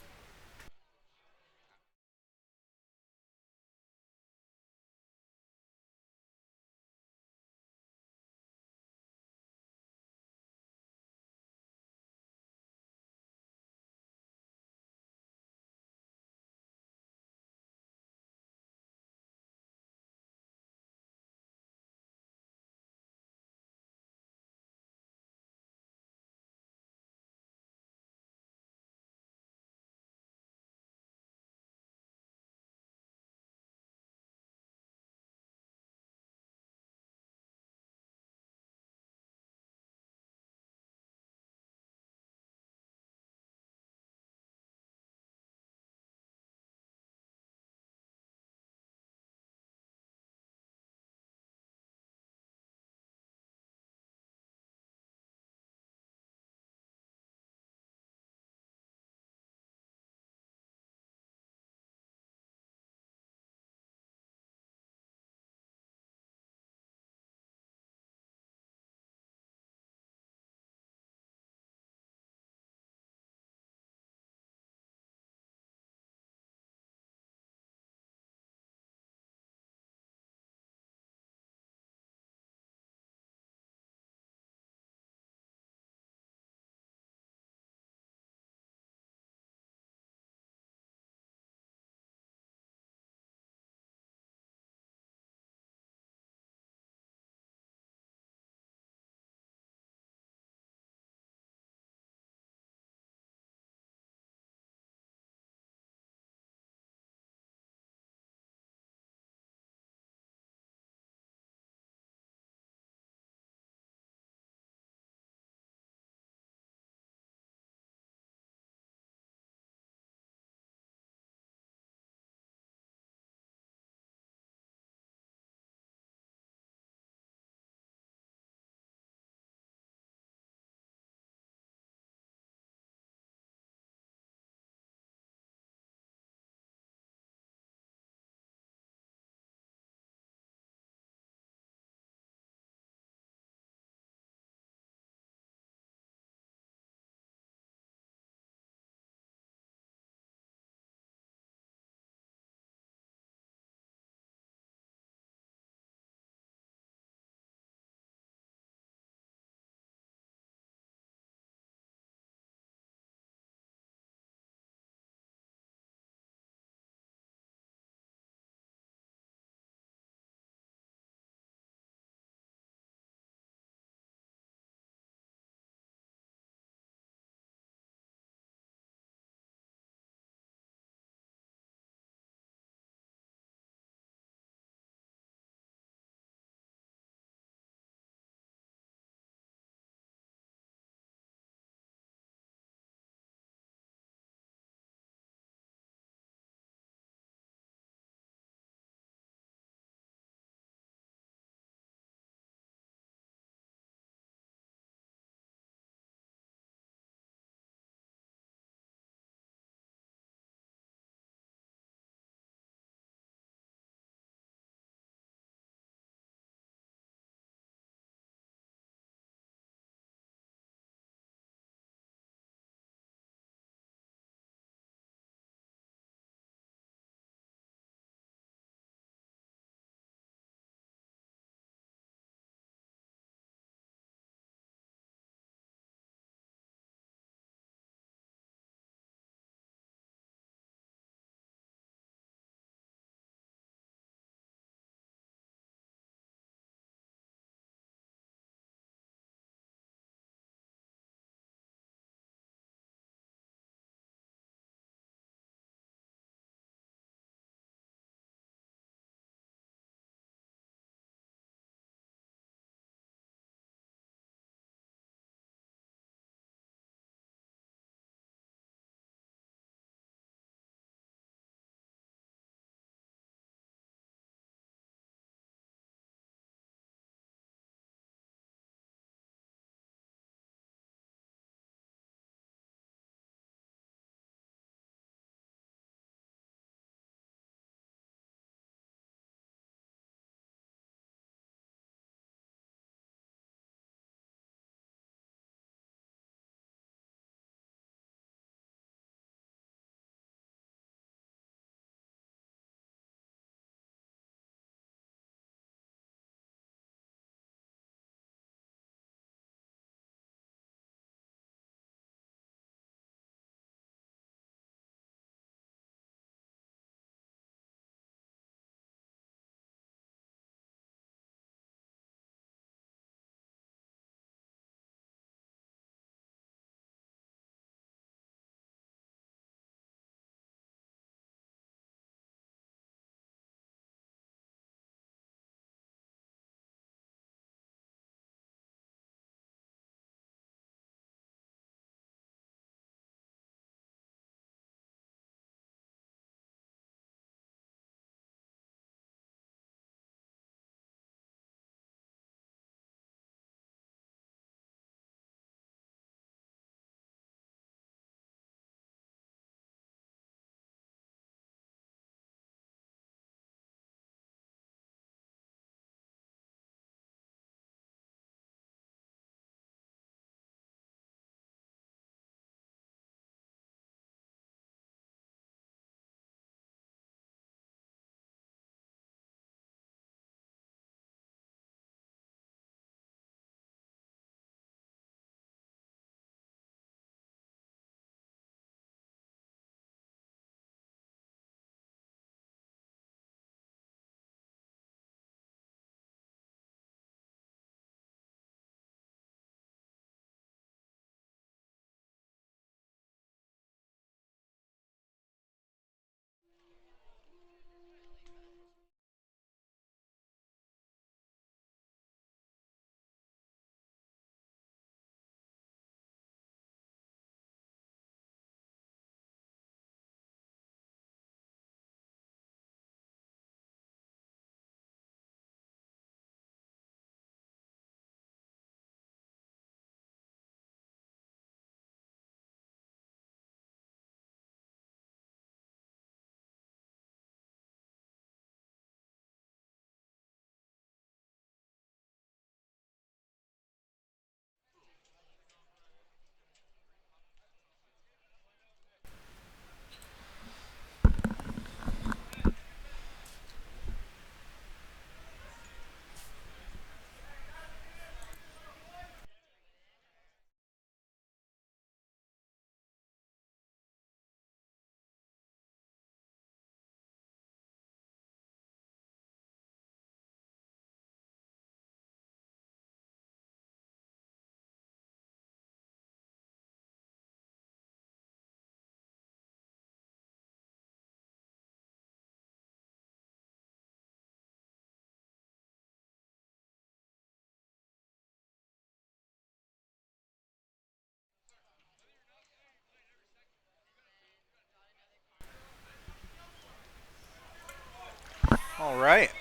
right.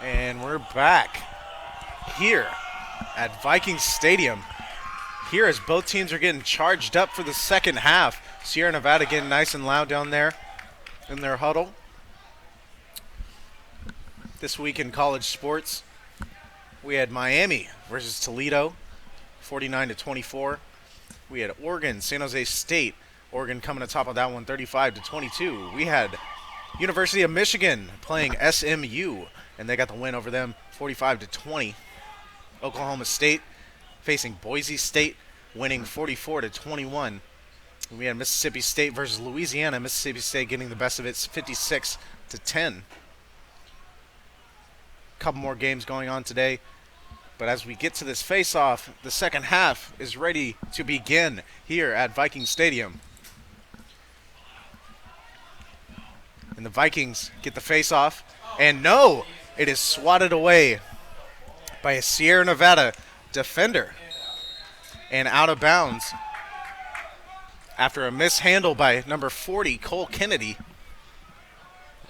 And we're back here at Vikings Stadium. Here as both teams are getting charged up for the second half. Sierra Nevada getting nice and loud down there in their huddle. This week in college sports, we had Miami versus Toledo, 49-24. We had Oregon, San Jose State. Oregon coming to top of that one, 35-22. We had University of Michigan playing SMU, and they got the win over them, 45-20. Oklahoma State facing Boise State, winning 44-21. We had Mississippi State versus Louisiana. Mississippi State getting the best of it, 56-10. Couple more games going on today. But as we get to this face-off, the second half is ready to begin here at Viking Stadium. And the Vikings get the face-off. And no, it is swatted away by a Sierra Nevada defender. And out of bounds after a mishandle by number 40, Cole Kennedy.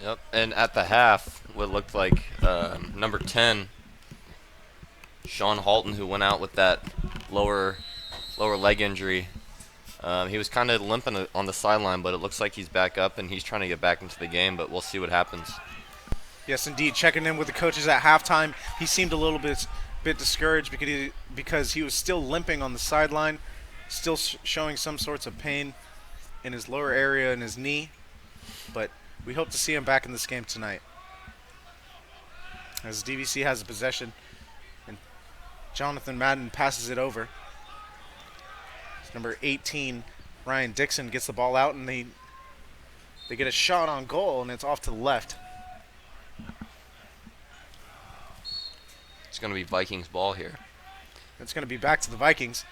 Yep, and at the half, what looked like number 10, Sean Halton, who went out with that lower leg injury. He was kind of limping on the sideline, but it looks like he's back up and he's trying to get back into the game, but we'll see what happens. Yes, indeed. Checking in with the coaches at halftime, he seemed a little bit discouraged because he was still limping on the sideline, still showing some sorts of pain in his lower area in his knee, but we hope to see him back in this game tonight. As DVC has the possession, and Jonathan Madden passes it over. Number 18, Ryan Dixon, gets the ball out, and they get a shot on goal, and it's off to the left. It's going to be Vikings ball here. It's going to be back to the Vikings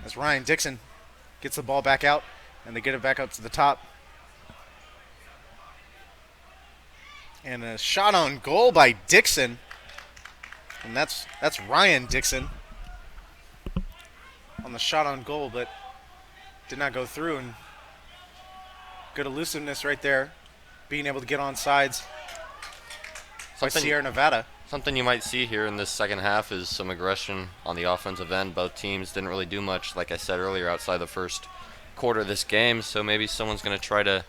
as Ryan Dixon gets the ball back out, and they get it back up to the top. And a shot on goal by Dixon, and that's Ryan Dixon on the shot on goal, but did not go through. And good elusiveness right there, being able to get on sides by Sierra Nevada. Something you might see here in this second half is some aggression on the offensive end. Both teams didn't really do much, like I said earlier, outside the first quarter of this game, so maybe someone's going to try to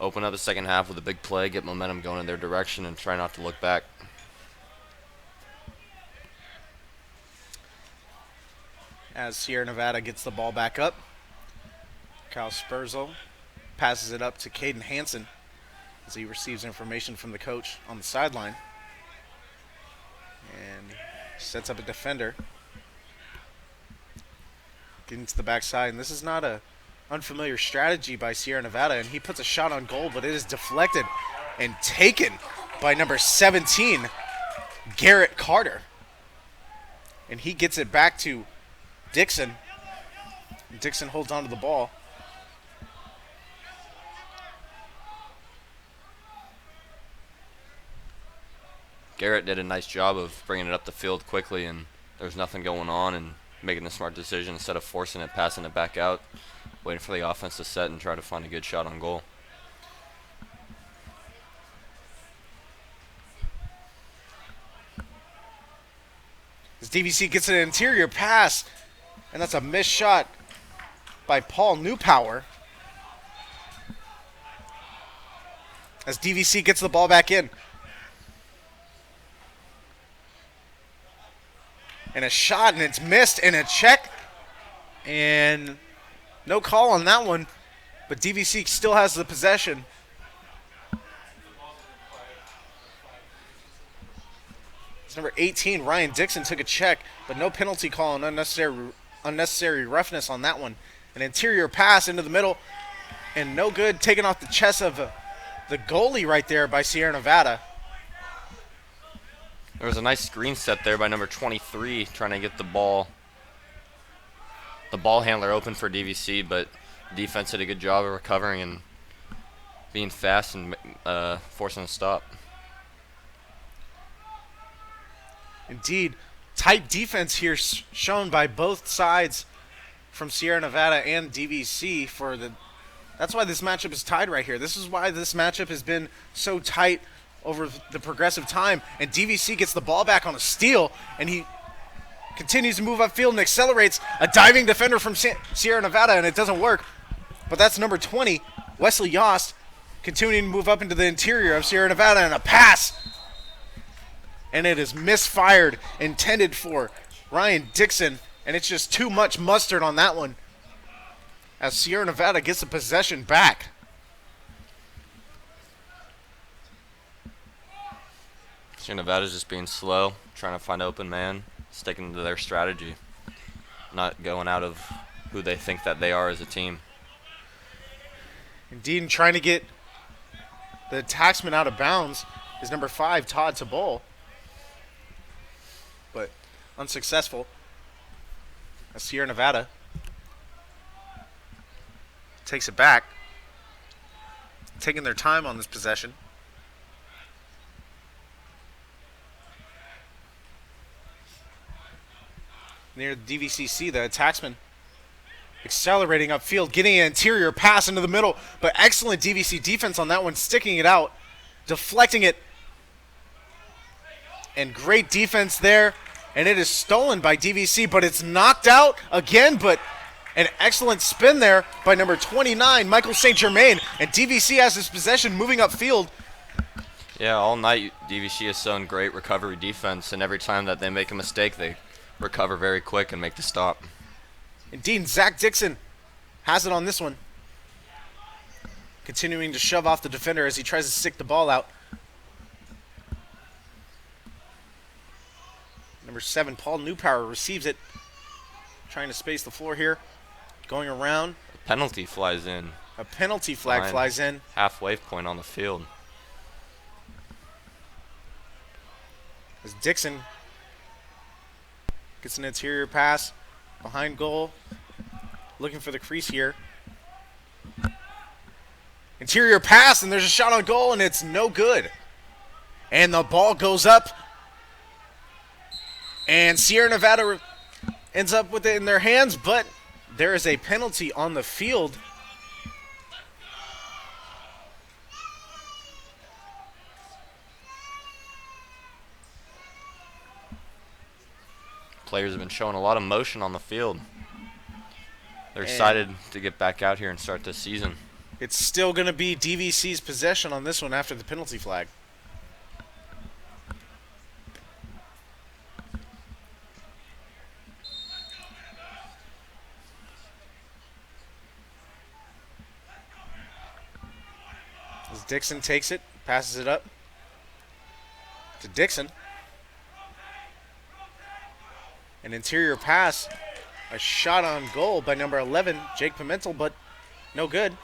open up the second half with a big play, get momentum going in their direction, and try not to look back. As Sierra Nevada gets the ball back up, Kyle Spurzl passes it up to Caden Hansen as he receives information from the coach on the sideline. And sets up a defender. Getting to the backside, and this is not a unfamiliar strategy by Sierra Nevada, and he puts a shot on goal, but it is deflected and taken by number 17, Garrett Carter. And he gets it back to Dixon. Dixon holds on to the ball. Garrett did a nice job of bringing it up the field quickly, and there was nothing going on, and making the smart decision instead of forcing it, passing it back out, waiting for the offense to set and try to find a good shot on goal. As DVC gets an interior pass, and that's a missed shot by Paul Newpower. As DVC gets the ball back in. And a shot, and it's missed, and a check. And no call on that one, but DVC still has the possession. It's number 18, Ryan Dixon, took a check, but no penalty call and unnecessary roughness on that one. An interior pass into the middle, and no good, taken off the chest of the goalie right there by Sierra Nevada. There was a nice screen set there by number 23, trying to get the ball handler open for DVC, but defense did a good job of recovering and being fast and forcing a stop. Indeed, tight defense here shown by both sides from Sierra Nevada and DVC that's why this matchup is tied right here. This is why this matchup has been so tight over the progressive time, and DVC gets the ball back on a steal, and he continues to move upfield and accelerates a diving defender from Sierra Nevada, and it doesn't work. But that's number 20, Wesley Yost, continuing to move up into the interior of Sierra Nevada, and a pass. And it is misfired, intended for Ryan Dixon, and it's just too much mustard on that one as Sierra Nevada gets the possession back. Sierra Nevada's just being slow, trying to find open man, sticking to their strategy, not going out of who they think that they are as a team. Indeed, trying to get the taxman out of bounds is number 5, Todd Tabol, but unsuccessful as Sierra Nevada takes it back, taking their time on this possession. Near the DVCC, the attacksman accelerating upfield, getting an interior pass into the middle, but excellent DVC defense on that one, sticking it out, deflecting it, and great defense there, and it is stolen by DVC, but it's knocked out again, but an excellent spin there by number 29, Michael St. Germain, and DVC has his possession moving upfield. Yeah, all night DVC has shown great recovery defense, and every time that they make a mistake, they recover very quick and make the stop. Indeed, Zach Dixon has it on this one. Continuing to shove off the defender as he tries to stick the ball out. Number 7, Paul Newpower receives it. Trying to space the floor here. Going around. A penalty flies in. A penalty flag flies in. Halfway point on the field. As Dixon gets an interior pass behind goal. Looking for the crease here. Interior pass, and there's a shot on goal, and it's no good. And the ball goes up. And Sierra Nevada ends up with it in their hands, but there is a penalty on the field. Players have been showing a lot of motion on the field. They're excited to get back out here and start this season. It's still going to be DVC's possession on this one after the penalty flag. As Dixon takes it, passes it up to Dixon. An interior pass, a shot on goal by number 11, Jake Pimentel, but no good.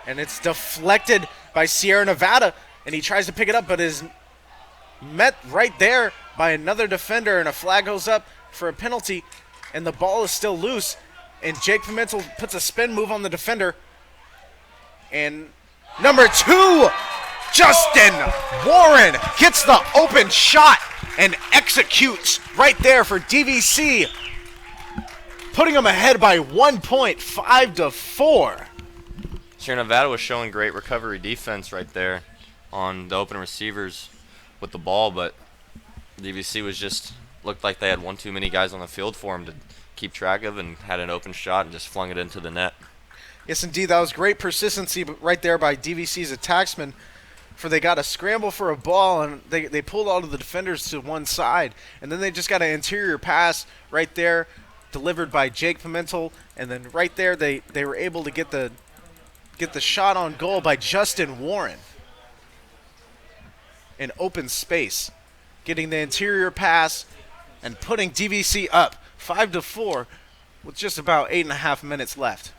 And it's deflected by Sierra Nevada, and he tries to pick it up, but is met right there by another defender, and a flag goes up for a penalty, and the ball is still loose, and Jake Pimentel puts a spin move on the defender. And number 2, Justin Warren gets the open shot and executes right there for DVC, putting them ahead by 1 point, 5-4. Sierra Nevada was showing great recovery defense right there on the open receivers with the ball, but DVC was just looked like they had one too many guys on the field for him to keep track of, and had an open shot and just flung it into the net. Yes, indeed, that was great persistency right there by DVC's attacksman. For they got a scramble for a ball, and they pulled all of the defenders to one side, and then they just got an interior pass right there delivered by Jake Pimentel, and then right there they were able to get the shot on goal by Justin Warren in open space, getting the interior pass and putting DVC up 5-4 with just about 8.5 minutes left.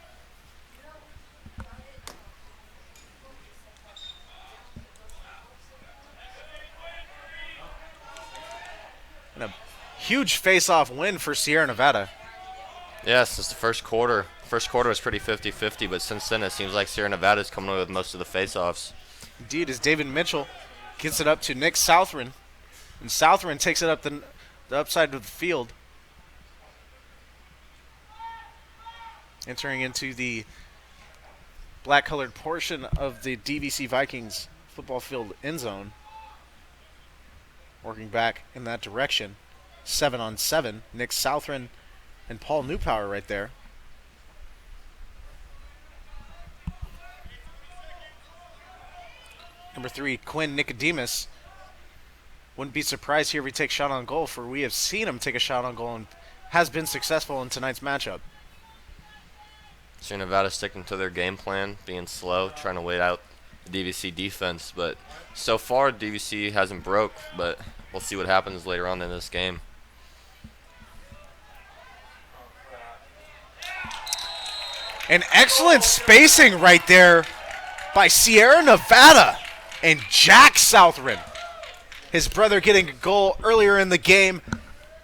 And a huge face-off win for Sierra Nevada. Yes, it's the first quarter. First quarter was pretty 50-50, but since then it seems like Sierra Nevada is coming away with most of the face-offs. Indeed, as David Mitchell gets it up to Nick Southron, and Southron takes it up the upside of the field, entering into the black-colored portion of the DVC Vikings football field end zone. working back in that direction. 7-on-7. Nick Southron and Paul Newpower right there. Number 3, Quinn Nicodemus. Wouldn't be surprised here if he takes shot on goal, for we have seen him take a shot on goal and has been successful in tonight's matchup. So Nevada sticking to their game plan, being slow, trying to wait out the DVC defense. But so far, DVC hasn't broke, but we'll see what happens later on in this game. An excellent spacing right there by Sierra Nevada and Jack Southron. His brother getting a goal earlier in the game,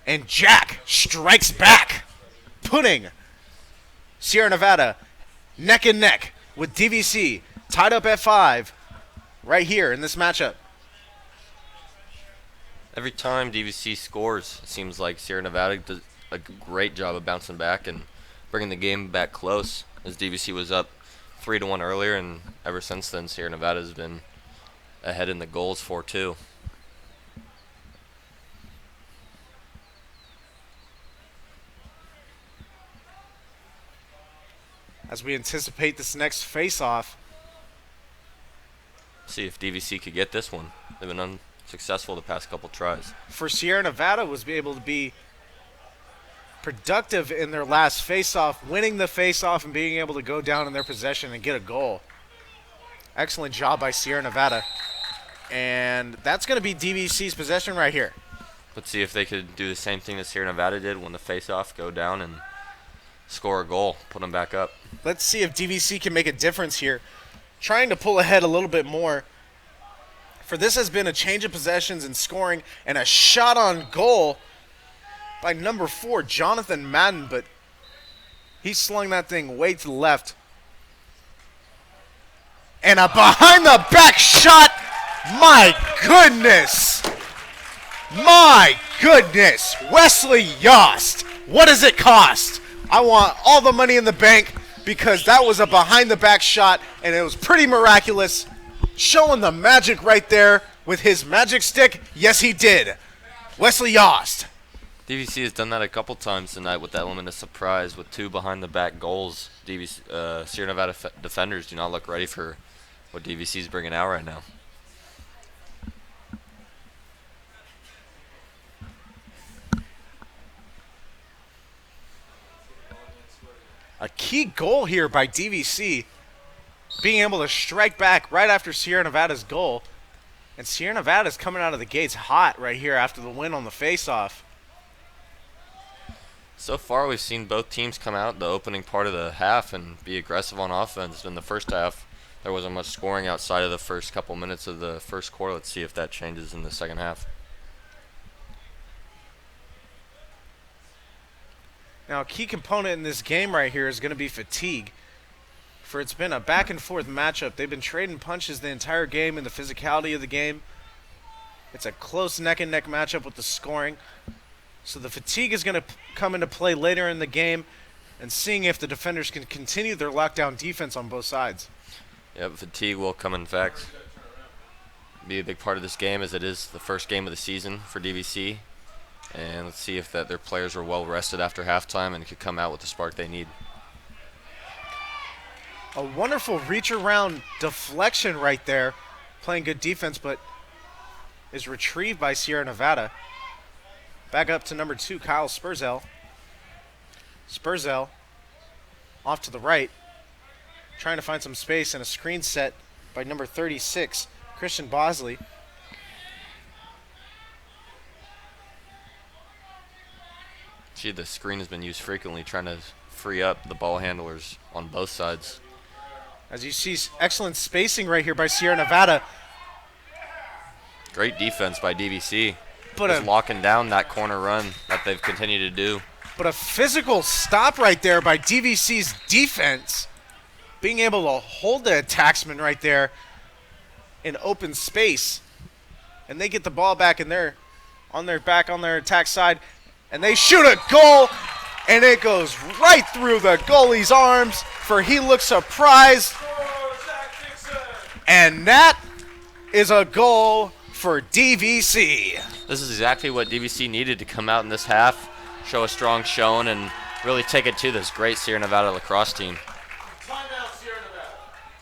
and Jack strikes back, putting Sierra Nevada neck and neck with DVC, tied up at 5 right here in this matchup. Every time DVC scores, it seems like Sierra Nevada does a great job of bouncing back and bringing the game back close, as DVC was up 3-1 earlier, and ever since then Sierra Nevada has been ahead in the goals 4-2. As we anticipate this next face-off. See if DVC could get this one. They've been unsuccessful the past couple tries. For Sierra Nevada was able to be productive in their last face-off, winning the face-off and being able to go down in their possession and get a goal. Excellent job by Sierra Nevada. And that's going to be DVC's possession right here. Let's see if they could do the same thing that Sierra Nevada did, win the face-off, go down and score a goal, put them back up. Let's see if DVC can make a difference here. Trying to pull ahead a little bit more. For this has been a change of possessions and scoring and a shot on goal by number 4, Jonathan Madden, but he slung that thing way to the left. And a behind the back shot. My goodness. My goodness. Wesley Yost. What does it cost? I want all the money in the bank, because that was a behind the back shot and it was pretty miraculous. Showing the magic right there with his magic stick. Yes, he did. Wesley Yost. DVC has done that a couple times tonight with that element of surprise with 2 behind-the-back goals. Sierra Nevada defenders do not look ready for what DVC is bringing out right now. A key goal here by DVC, being able to strike back right after Sierra Nevada's goal. And Sierra Nevada's coming out of the gates hot right here after the win on the face-off. So far, we've seen both teams come out the opening part of the half and be aggressive on offense. In the first half, there wasn't much scoring outside of the first couple minutes of the first quarter. Let's see if that changes in the second half. Now, a key component in this game right here is going to be fatigue. For it's been a back-and-forth matchup. They've been trading punches the entire game in the physicality of the game. It's a close neck-and-neck matchup with the scoring. So the fatigue is going to come into play later in the game, and seeing if the defenders can continue their lockdown defense on both sides. Yep, fatigue will come in fact be a big part of this game, as it is the first game of the season for DVC. And let's see if their players are well rested after halftime and could come out with the spark they need. A wonderful reach-around deflection right there. Playing good defense, but is retrieved by Sierra Nevada. Back up to number 2, Kyle Spurzell. Spurzell off to the right, trying to find some space, and a screen set by number 36, Christian Bosley. Gee, the screen has been used frequently, trying to free up the ball handlers on both sides. As you see, excellent spacing right here by Sierra Nevada. Great defense by DVC. But just locking down that corner run that they've continued to do. But a physical stop right there by DVC's defense, being able to hold the attacksman right there in open space. And they get the ball back in their on their attack side, and they shoot a goal, and it goes right through the goalie's arms, for he looks surprised. And that is a goal for DVC. This is exactly what DVC needed to come out in this half, show a strong showing, and really take it to this great Sierra Nevada lacrosse team.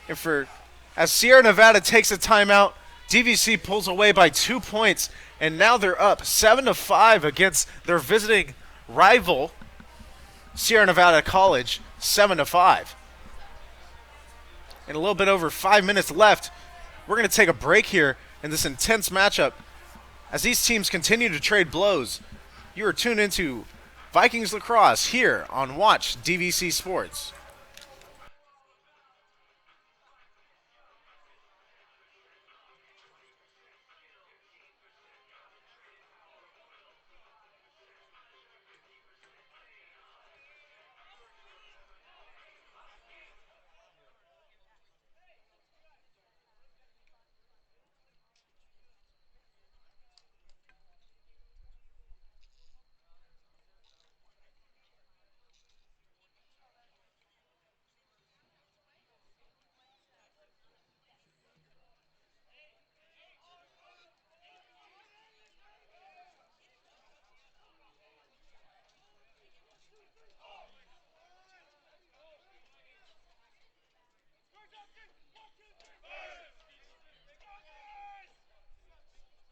And as Sierra Nevada takes a timeout, DVC pulls away by 2 points, and now they're up 7-5 against their visiting rival, Sierra Nevada College, 7-5. And a little bit over 5 minutes left. We're going to take a break here in this intense matchup as these teams continue to trade blows. You are tuned into Vikings Lacrosse here on Watch DVC Sports.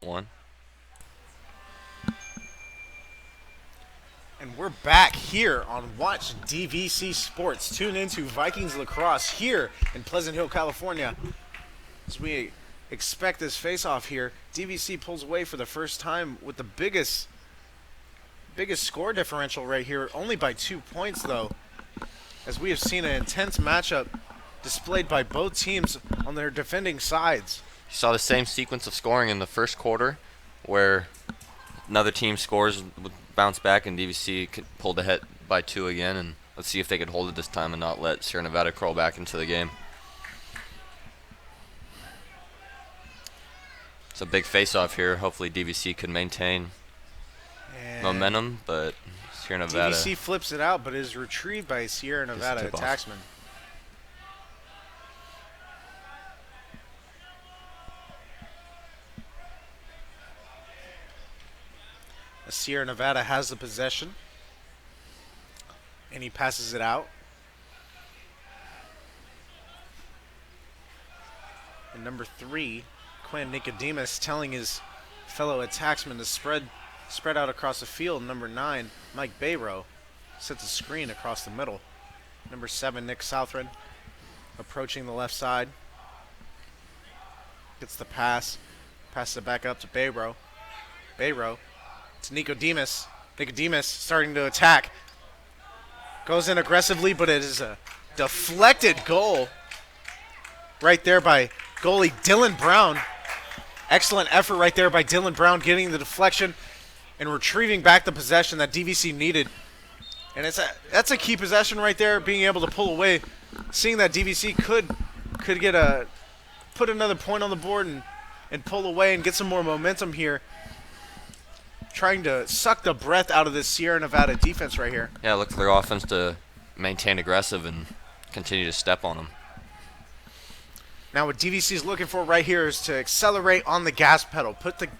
One. And we're back here on Watch DVC Sports. Tune into Vikings Lacrosse here in Pleasant Hill, California. As we expect this face-off here, DVC pulls away for the first time with the biggest score differential right here, only by 2 points though, as we have seen an intense matchup displayed by both teams on their defending sides. You saw the same sequence of scoring in the first quarter where another team scores, would bounce back, and DVC pulled ahead by 2 again. And let's see if they could hold it this time and not let Sierra Nevada crawl back into the game. It's a big face-off here. Hopefully DVC can maintain momentum, but Sierra Nevada... DVC flips it out, but is retrieved by Sierra Nevada attacksman. Sierra Nevada has the possession, and he passes it out. And number 3, Quinn Nicodemus, telling his fellow attacksman to spread out across the field. Number 9, Mike Bayrow, sets a screen across the middle. Number 7, Nick Southred, approaching the left side. Gets the pass, passes it back up to Bayrow. Bayrow to Nicodemus. Nicodemus starting to attack. Goes in aggressively, but it is a deflected goal right there by goalie Dylan Brown. Excellent effort right there by Dylan Brown, getting the deflection and retrieving back the possession that DVC needed. And that's a key possession right there, being able to pull away, seeing that DVC could put another point on the board and pull away and get some more momentum here. Trying to suck the breath out of this Sierra Nevada defense right here. Yeah, look for their offense to maintain aggressive and continue to step on them. Now what DVC is looking for right here is to accelerate on the gas pedal. Put the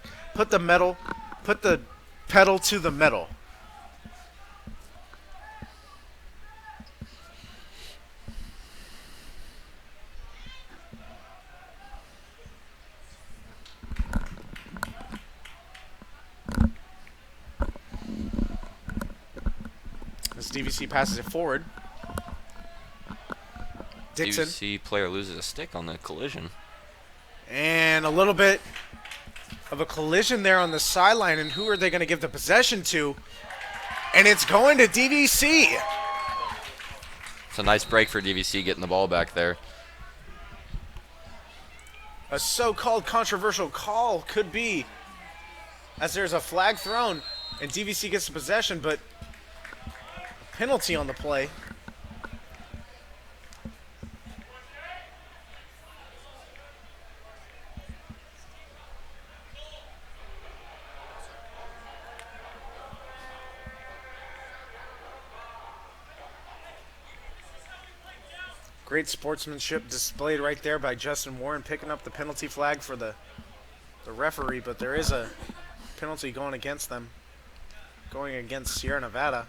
pedal to the metal. As DVC passes it forward. Dixon. DVC player loses a stick on the collision. And a little bit of a collision there on the sideline. And who are they going to give the possession to? And it's going to DVC. It's a nice break for DVC getting the ball back there. A so-called controversial call could be, as there's a flag thrown and DVC gets the possession, but penalty on the play. Great sportsmanship displayed right there by Justin Warren, picking up the penalty flag for the the referee, but there is a penalty going against them, going against Sierra Nevada.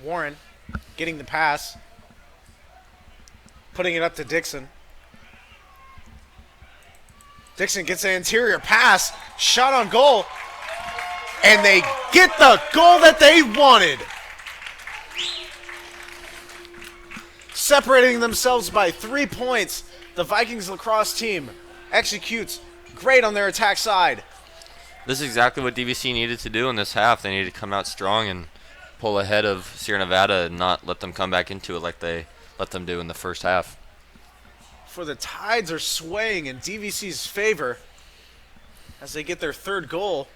Warren getting the pass, putting it up to Dixon. Dixon gets an interior pass, shot on goal, and they get the goal that they wanted. Separating themselves by 3 points, the Vikings lacrosse team executes great on their attack side. This is exactly what DVC needed to do in this half. They needed to come out strong and pull ahead of Sierra Nevada and not let them come back into it like they let them do in the first half. For the tides are swaying in DVC's favor as they get their third goal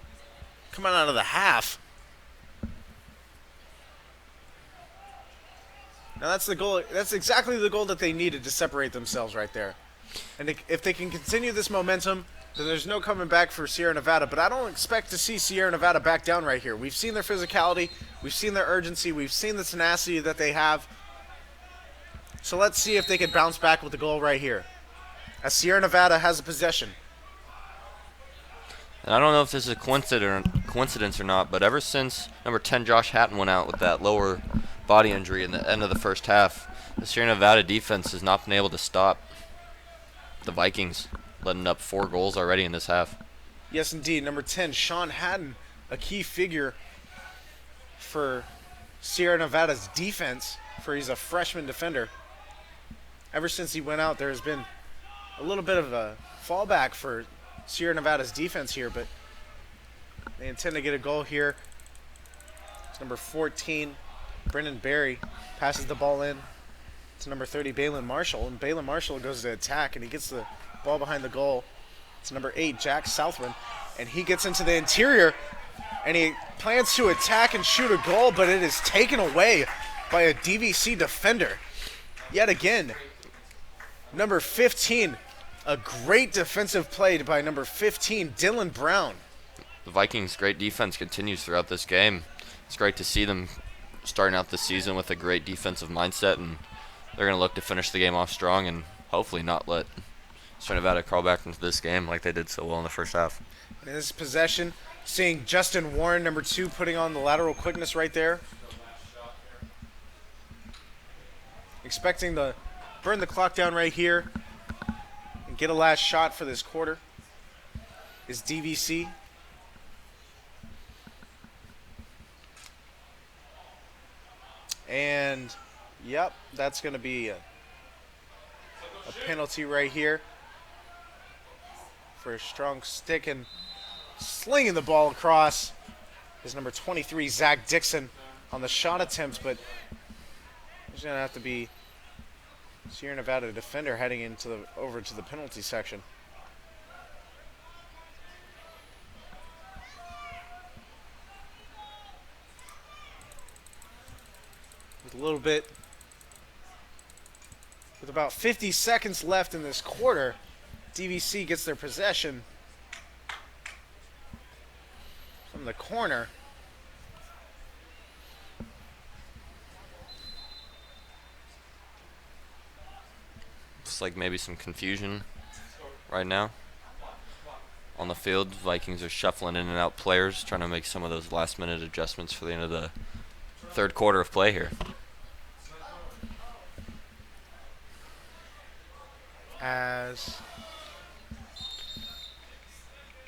coming out of the half. Now that's the goal. That's exactly the goal that they needed to separate themselves right there. And if they can continue this momentum, then there's no coming back for Sierra Nevada. But I don't expect to see Sierra Nevada back down right here. We've seen their physicality. We've seen their urgency. We've seen the tenacity that they have. So let's see if they can bounce back with the goal right here, as Sierra Nevada has a possession. And I don't know if this is a coincidence or not, but ever since number 10 Josh Hatton went out with that lower body injury in the end of the first half, the Sierra Nevada defense has not been able to stop the Vikings, letting up 4 goals already in this half. Yes, indeed. Number 10, Sean Hatton, a key figure for Sierra Nevada's defense, for he's a freshman defender. Ever since he went out, there's been a little bit of a fallback for Sierra Nevada's defense here, but they intend to get a goal here. It's number 14, Brendan Berry, passes the ball in to number 30, Balin Marshall, and Balin Marshall goes to attack, and he gets the ball behind the goal. It's number 8, Jack Southwind, and he gets into the interior, and he plans to attack and shoot a goal, but it is taken away by a DVC defender. Yet again, number 15, a great defensive play by number 15, Dylan Brown. The Vikings' great defense continues throughout this game. It's great to see them starting out the season with a great defensive mindset, and they're going to look to finish the game off strong and hopefully not let Sierra Nevada crawl back into this game like they did so well in the first half. In this possession, seeing Justin Warren, number 2, putting on the lateral quickness right there. Expecting to burn the clock down right here and get a last shot for this quarter is DVC. And, yep, that's going to be a penalty right here for a strong stick, and slinging the ball across is number 23, Zach Dixon, on the shot attempt, but there's going to have to be Sierra Nevada defender heading into over to the penalty section. With about 50 seconds left in this quarter, DVC gets their possession from the corner. Looks like maybe some confusion right now on the field. Vikings are shuffling in and out players, trying to make some of those last-minute adjustments for the end of the third quarter of play here. As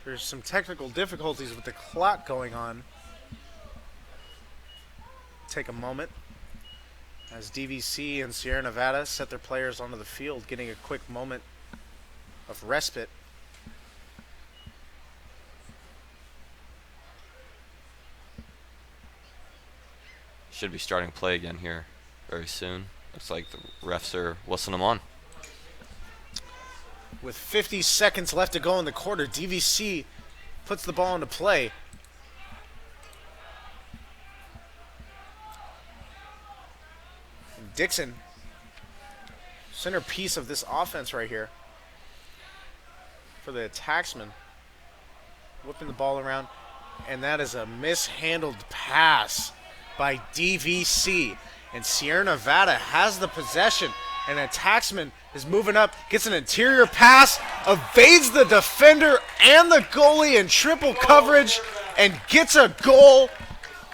there's some technical difficulties with the clock going on. Take a moment as DVC and Sierra Nevada set their players onto the field, getting a quick moment of respite. Should be starting play again here very soon. Looks like the refs are whistling them on. With 50 seconds left to go in the quarter, DVC puts the ball into play. And Dixon, centerpiece of this offense right here. for the Taxman. Whipping the ball around. And that is a mishandled pass by DVC. And Sierra Nevada has the possession. And a Taxman is moving up, gets an interior pass, evades the defender and the goalie in triple coverage, and gets a goal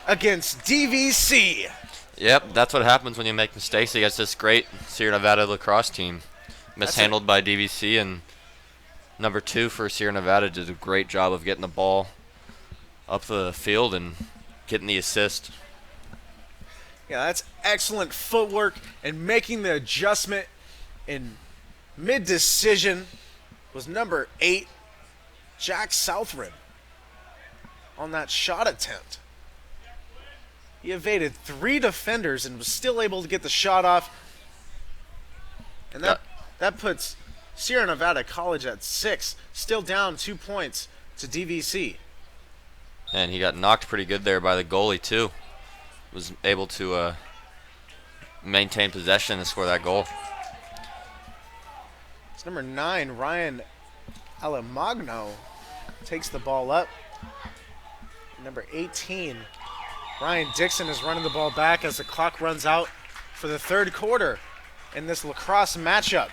against DVC. Yep, that's what happens when you make mistakes against this great Sierra Nevada lacrosse team. Mishandled by DVC, and number 2 for Sierra Nevada did a great job of getting the ball up the field and getting the assist. Yeah, that's excellent footwork and making the adjustment in mid-decision was number 8, Jack Southron, on that shot attempt. He evaded 3 defenders and was still able to get the shot off. And that puts Sierra Nevada College at 6, still down 2 points to DVC. And he got knocked pretty good there by the goalie too. Was able to maintain possession and score that goal. It's number 9, Ryan Alamagno, takes the ball up. Number 18, Ryan Dixon is running the ball back as the clock runs out for the third quarter in this lacrosse matchup.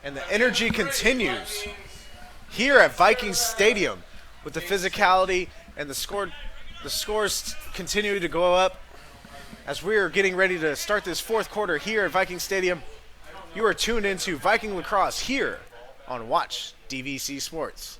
And the energy continues here at Vikings Stadium with the physicality and the scores continue to go up as we are getting ready to start this fourth quarter here at Viking Stadium. You are tuned into Viking Lacrosse here on Watch DVC Sports.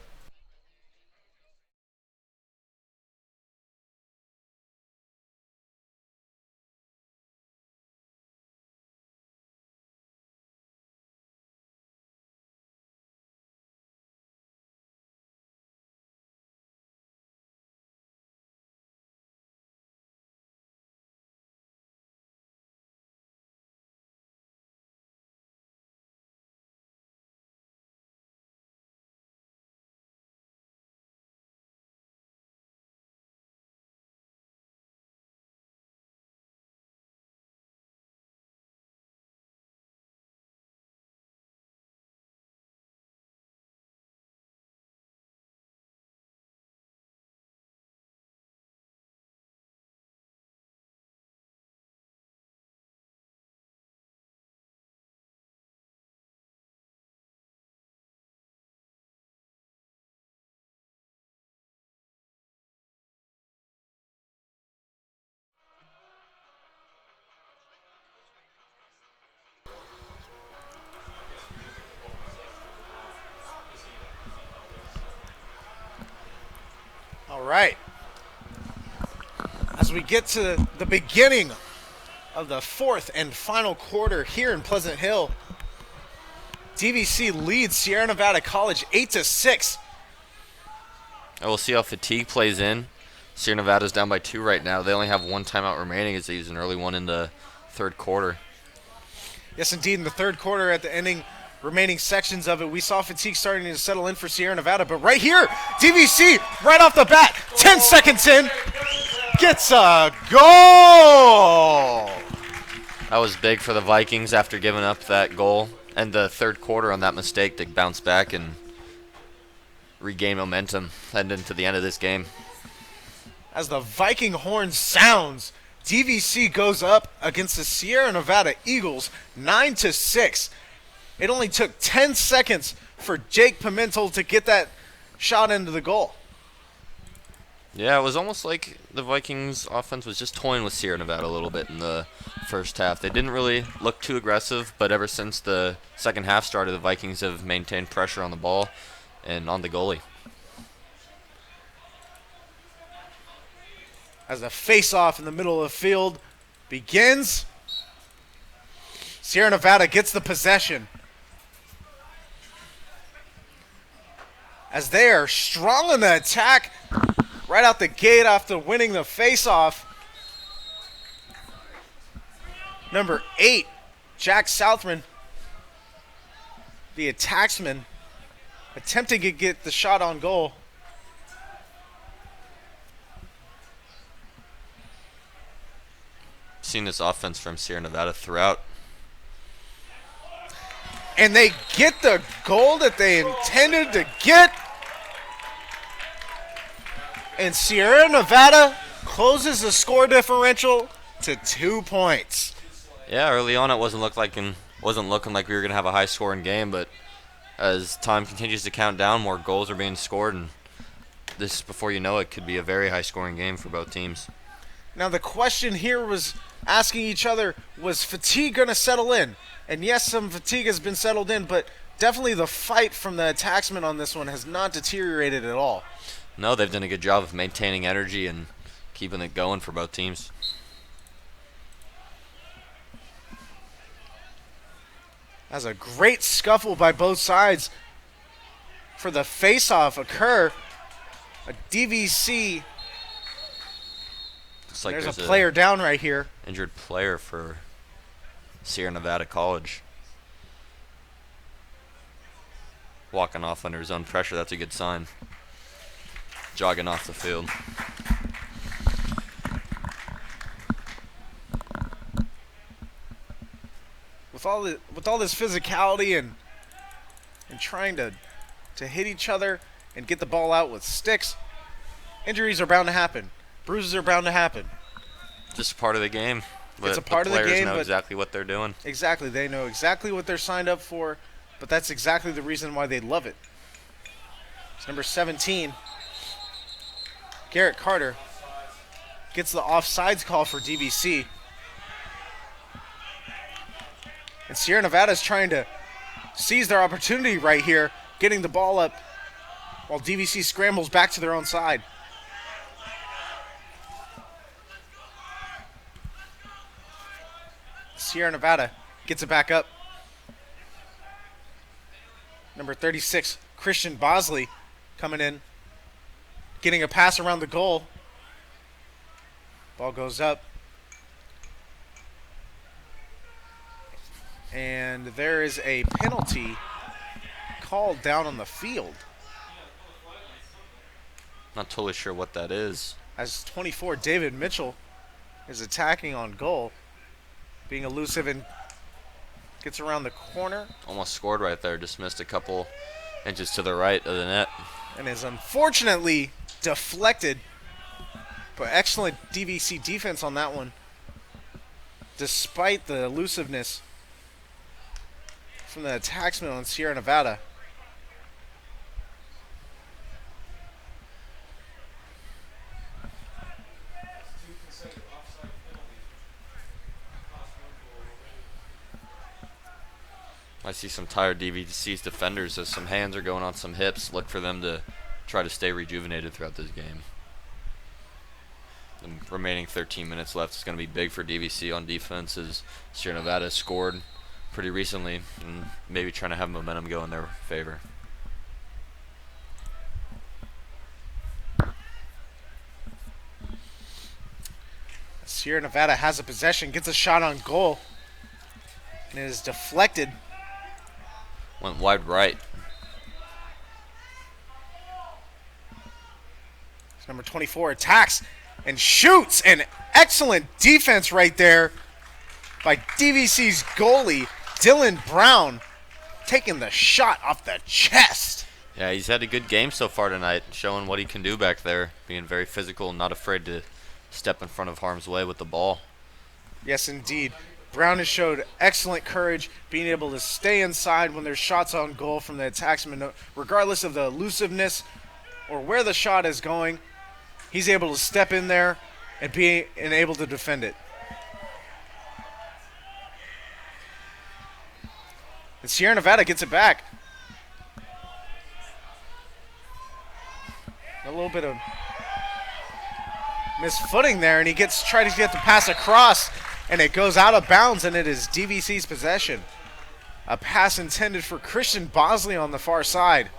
All right. As we get to the beginning of the fourth and final quarter here in Pleasant Hill, DVC leads Sierra Nevada College 8-6. And we'll see how fatigue plays in. Sierra Nevada's down by 2 right now. They only have 1 timeout remaining as they use an early one in the third quarter. Yes, indeed. In the third quarter, at the remaining sections of it, we saw fatigue starting to settle in for Sierra Nevada. But right here, DVC, right off the bat, 10 seconds in, gets a goal. That was big for the Vikings after giving up that goal and the third quarter on that mistake to bounce back and regain momentum heading into the end of this game. As the Viking horn sounds, DVC goes up against the Sierra Nevada Eagles 9-6. It only took 10 seconds for Jake Pimentel to get that shot into the goal. Yeah, it was almost like the Vikings offense was just toying with Sierra Nevada a little bit in the first half. They didn't really look too aggressive, but ever since the second half started, the Vikings have maintained pressure on the ball and on the goalie. As the face-off in the middle of the field begins, Sierra Nevada gets the possession. As they are strong in the attack right out the gate after winning the face-off. Number 8, Jack Southman, the attacksman, attempting to get the shot on goal. Seen this offense from Sierra Nevada throughout. And they get the goal that they intended to get. And Sierra Nevada closes the score differential to 2 points. Yeah, early on it wasn't looking like we were gonna have a high-scoring game, but as time continues to count down, more goals are being scored, and this, before you know it, could be a very high-scoring game for both teams. Now the question here was asking each other, was fatigue going to settle in? And yes, some fatigue has been settled in, but definitely the fight from the attacksmen on this one has not deteriorated at all. No, they've done a good job of maintaining energy and keeping it going for both teams. As a great scuffle by both sides for the face-off occur. A DVC. Looks like there's a player down right here. Injured player for Sierra Nevada College. Walking off under his own pressure, that's a good sign. Jogging off the field. With all this physicality and trying to hit each other and get the ball out with sticks, injuries are bound to happen. Bruises are bound to happen. Just part of the game. It's a part of the game. Players know exactly what they're doing. Exactly. They know exactly what they're signed up for, but that's exactly the reason why they love it. It's number 17. Garrett Carter gets the offsides call for DVC. And Sierra Nevada is trying to seize their opportunity right here, getting the ball up while DVC scrambles back to their own side. Sierra Nevada gets it back up. Number 36, Christian Bosley, coming in, getting a pass around the goal. Ball goes up. And there is a penalty called down on the field. Not totally sure what that is. As 24, David Mitchell is attacking on goal, being elusive and gets around the corner. Almost scored right there, just missed a couple inches to the right of the net. And is unfortunately deflected. But excellent DVC defense on that one, despite the elusiveness from the attacksman on Sierra Nevada. I see some tired DVC's defenders as some hands are going on some hips. Look for them to try to stay rejuvenated throughout this game. The remaining 13 minutes left is going to be big for DVC on defense, as Sierra Nevada scored pretty recently and maybe trying to have momentum go in their favor. Sierra Nevada has a possession, gets a shot on goal, and it is deflected. Went wide right. Number 24 attacks and shoots. An excellent defense right there by DVC's goalie, Dylan Brown, taking the shot off the chest. Yeah, he's had a good game so far tonight, showing what he can do back there, being very physical and not afraid to step in front of harm's way with the ball. Yes, indeed. Brown has showed excellent courage, being able to stay inside when there's shots on goal from the attacksman, regardless of the elusiveness or where the shot is going. He's able to step in there and able to defend it. And Sierra Nevada gets it back. A little bit of misfooting there, and he tries to get the pass across, and it goes out of bounds, and it is DVC's possession. A pass intended for Christian Bosley on the far side.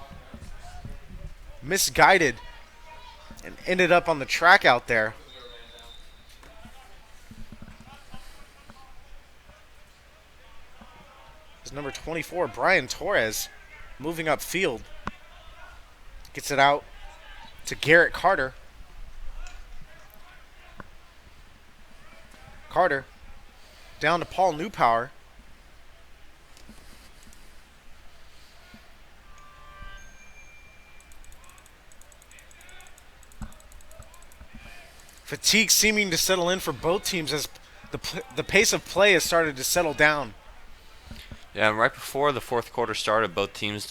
Misguided and ended up on the track out there. It's number 24, Brian Torres, moving upfield. Gets it out to Garrett Carter. Carter down to Paul Newpower. Fatigue seeming to settle in for both teams as the pace of play has started to settle down. Yeah, and right before the fourth quarter started, both teams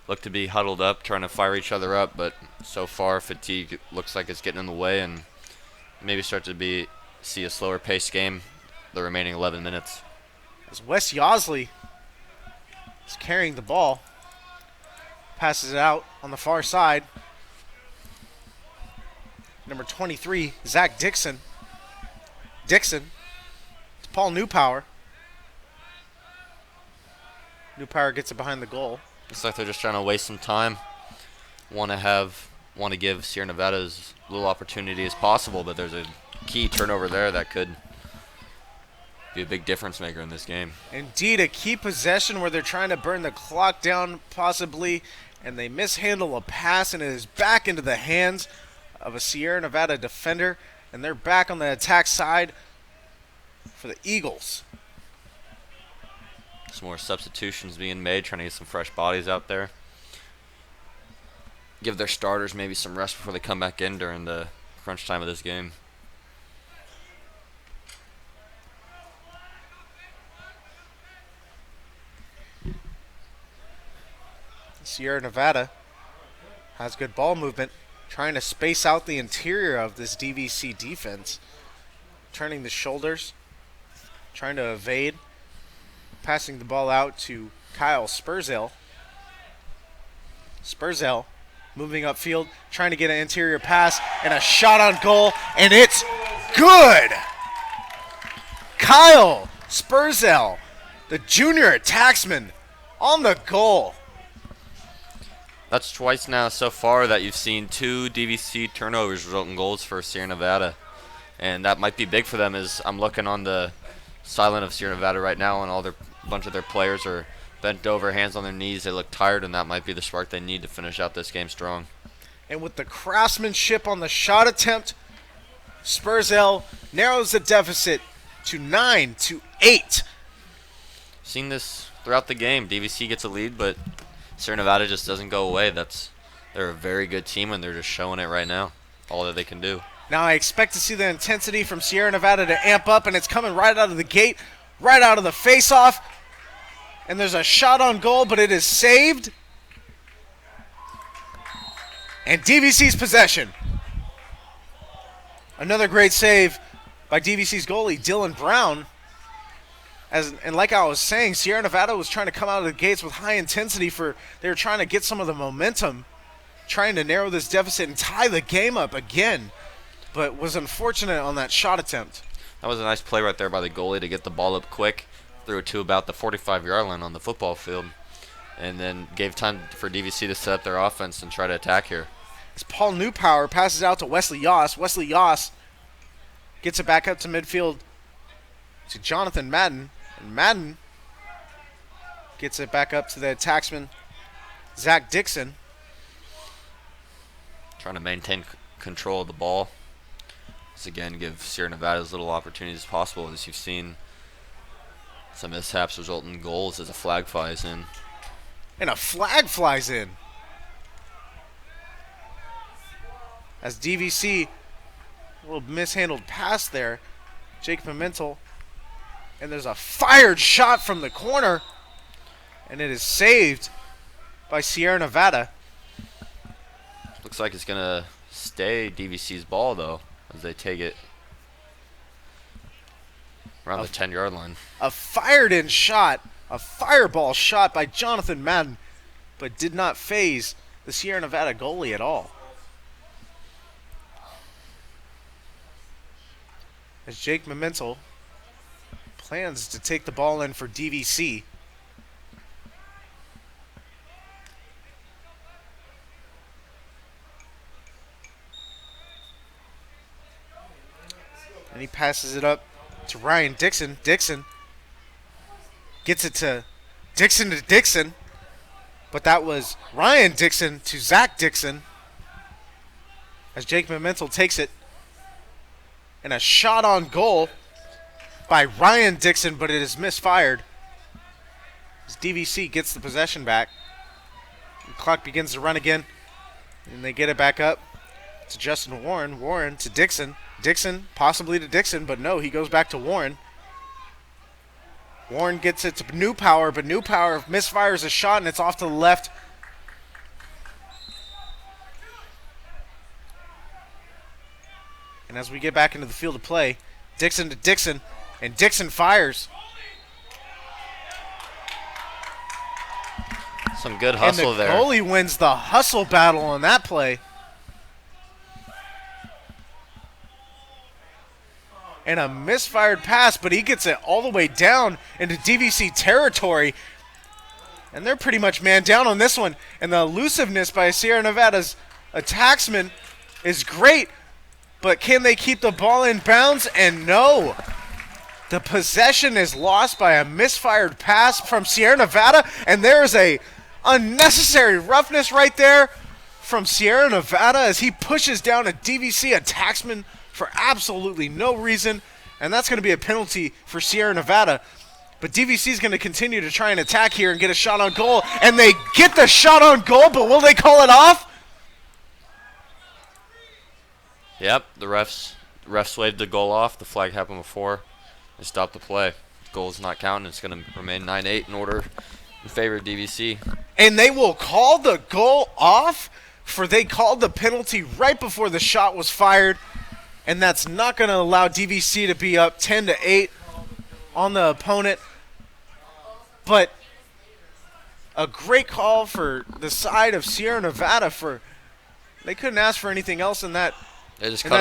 look to be huddled up, trying to fire each other up, but so far fatigue looks like it's getting in the way, and maybe start to see a slower paced game the remaining 11 minutes. As Wes Yosley is carrying the ball, passes it out on the far side. Number 23, Zach Dixon. Dixon to Paul Newpower. Newpower gets it behind the goal. Looks like they're just trying to waste some time. Want to give Sierra Nevada as little opportunity as possible, but there's a key turnover there that could be a big difference maker in this game. Indeed, a key possession where they're trying to burn the clock down possibly, and they mishandle a pass, and it is back into the hands of a Sierra Nevada defender, and they're back on the attack side for the Eagles. Some more substitutions being made, trying to get some fresh bodies out there. Give their starters maybe some rest before they come back in during the crunch time of this game. Sierra Nevada has good ball movement, trying to space out the interior of this DVC defense. Turning the shoulders, trying to evade. Passing the ball out to Kyle Spurzell. Spurzell moving upfield, trying to get an interior pass, and a shot on goal, and it's good! Kyle Spurzell, the junior attacksman, on the goal. That's twice now so far that you've seen 2 DVC turnovers result in goals for Sierra Nevada. And that might be big for them, as I'm looking on the sideline of Sierra Nevada right now, and a bunch of their players are bent over, hands on their knees. They look tired, and that might be the spark they need to finish out this game strong. And with the craftsmanship on the shot attempt, Spurzell narrows the deficit to 9-8. Seen this throughout the game. DVC gets a lead, but Sierra Nevada just doesn't go away. They're a very good team, and they're just showing it right now, all that they can do. Now I expect to see the intensity from Sierra Nevada to amp up, and it's coming right out of the gate, right out of the face-off. And there's a shot on goal, but it is saved. And DVC's possession. Another great save by DVC's goalie, Dylan Brown. And like I was saying, Sierra Nevada was trying to come out of the gates with high intensity. They were trying to get some of the momentum, trying to narrow this deficit and tie the game up again, but was unfortunate on that shot attempt. That was a nice play right there by the goalie to get the ball up quick, threw it to about the 45-yard line on the football field, and then gave time for DVC to set up their offense and try to attack here. As Paul Newpower passes out to Wesley Yoss. Wesley Yoss gets it back up to midfield to Jonathan Madden. And Madden gets it back up to the attacksman, Zach Dixon. Trying to maintain control of the ball. This again give Sierra Nevada as little opportunities as possible. As you've seen, some mishaps result in goals as a flag flies in. And a flag flies in. As DVC, a little mishandled pass there. Jake Pimentel. And there's a fired shot from the corner. And it is saved by Sierra Nevada. Looks like it's going to stay DVC's ball, though, as they take it around the 10-yard line. A fired-in shot, a fireball shot by Jonathan Madden, but did not faze the Sierra Nevada goalie at all. As Jake Pimentel plans to take the ball in for DVC. And he passes it up to Ryan Dixon. Dixon gets it to Dixon. But that was Ryan Dixon to Zach Dixon. As Jake Pimentel takes it. And a shot on goal by Ryan Dixon, but it is misfired. As DVC gets the possession back. The clock begins to run again. And they get it back up. to Justin Warren. Warren to Dixon. Dixon possibly to Dixon, but no, he goes back to Warren. Warren gets it to New Power, but New Power misfires a shot and it's off to the left. And as we get back into the field of play, Dixon to Dixon, and Dixon fires. Some good hustle and the there. Goalie wins the hustle battle on that play. And a misfired pass, but he gets it all the way down into DVC territory. And they're pretty much man down on this one. And the elusiveness by Sierra Nevada's attacksman is great. But can they keep the ball in bounds? And no. The possession is lost by a misfired pass from Sierra Nevada. And there is a unnecessary roughness right there from Sierra Nevada as he pushes down a DVC attacksman for absolutely no reason. And that's going to be a penalty for Sierra Nevada. But DVC is going to continue to try and attack here and get a shot on goal. And they get the shot on goal, but will they call it off? Yep, the refs waved the goal off. The flag happened before. They stopped the play. Goal's not counting. It's going to remain 9-8 in order in favor of DVC. And they will call the goal off, for they called the penalty right before the shot was fired. And that's not going to allow DVC to be up 10-8 on the opponent. But a great call for the side of Sierra Nevada. They couldn't ask for anything else in that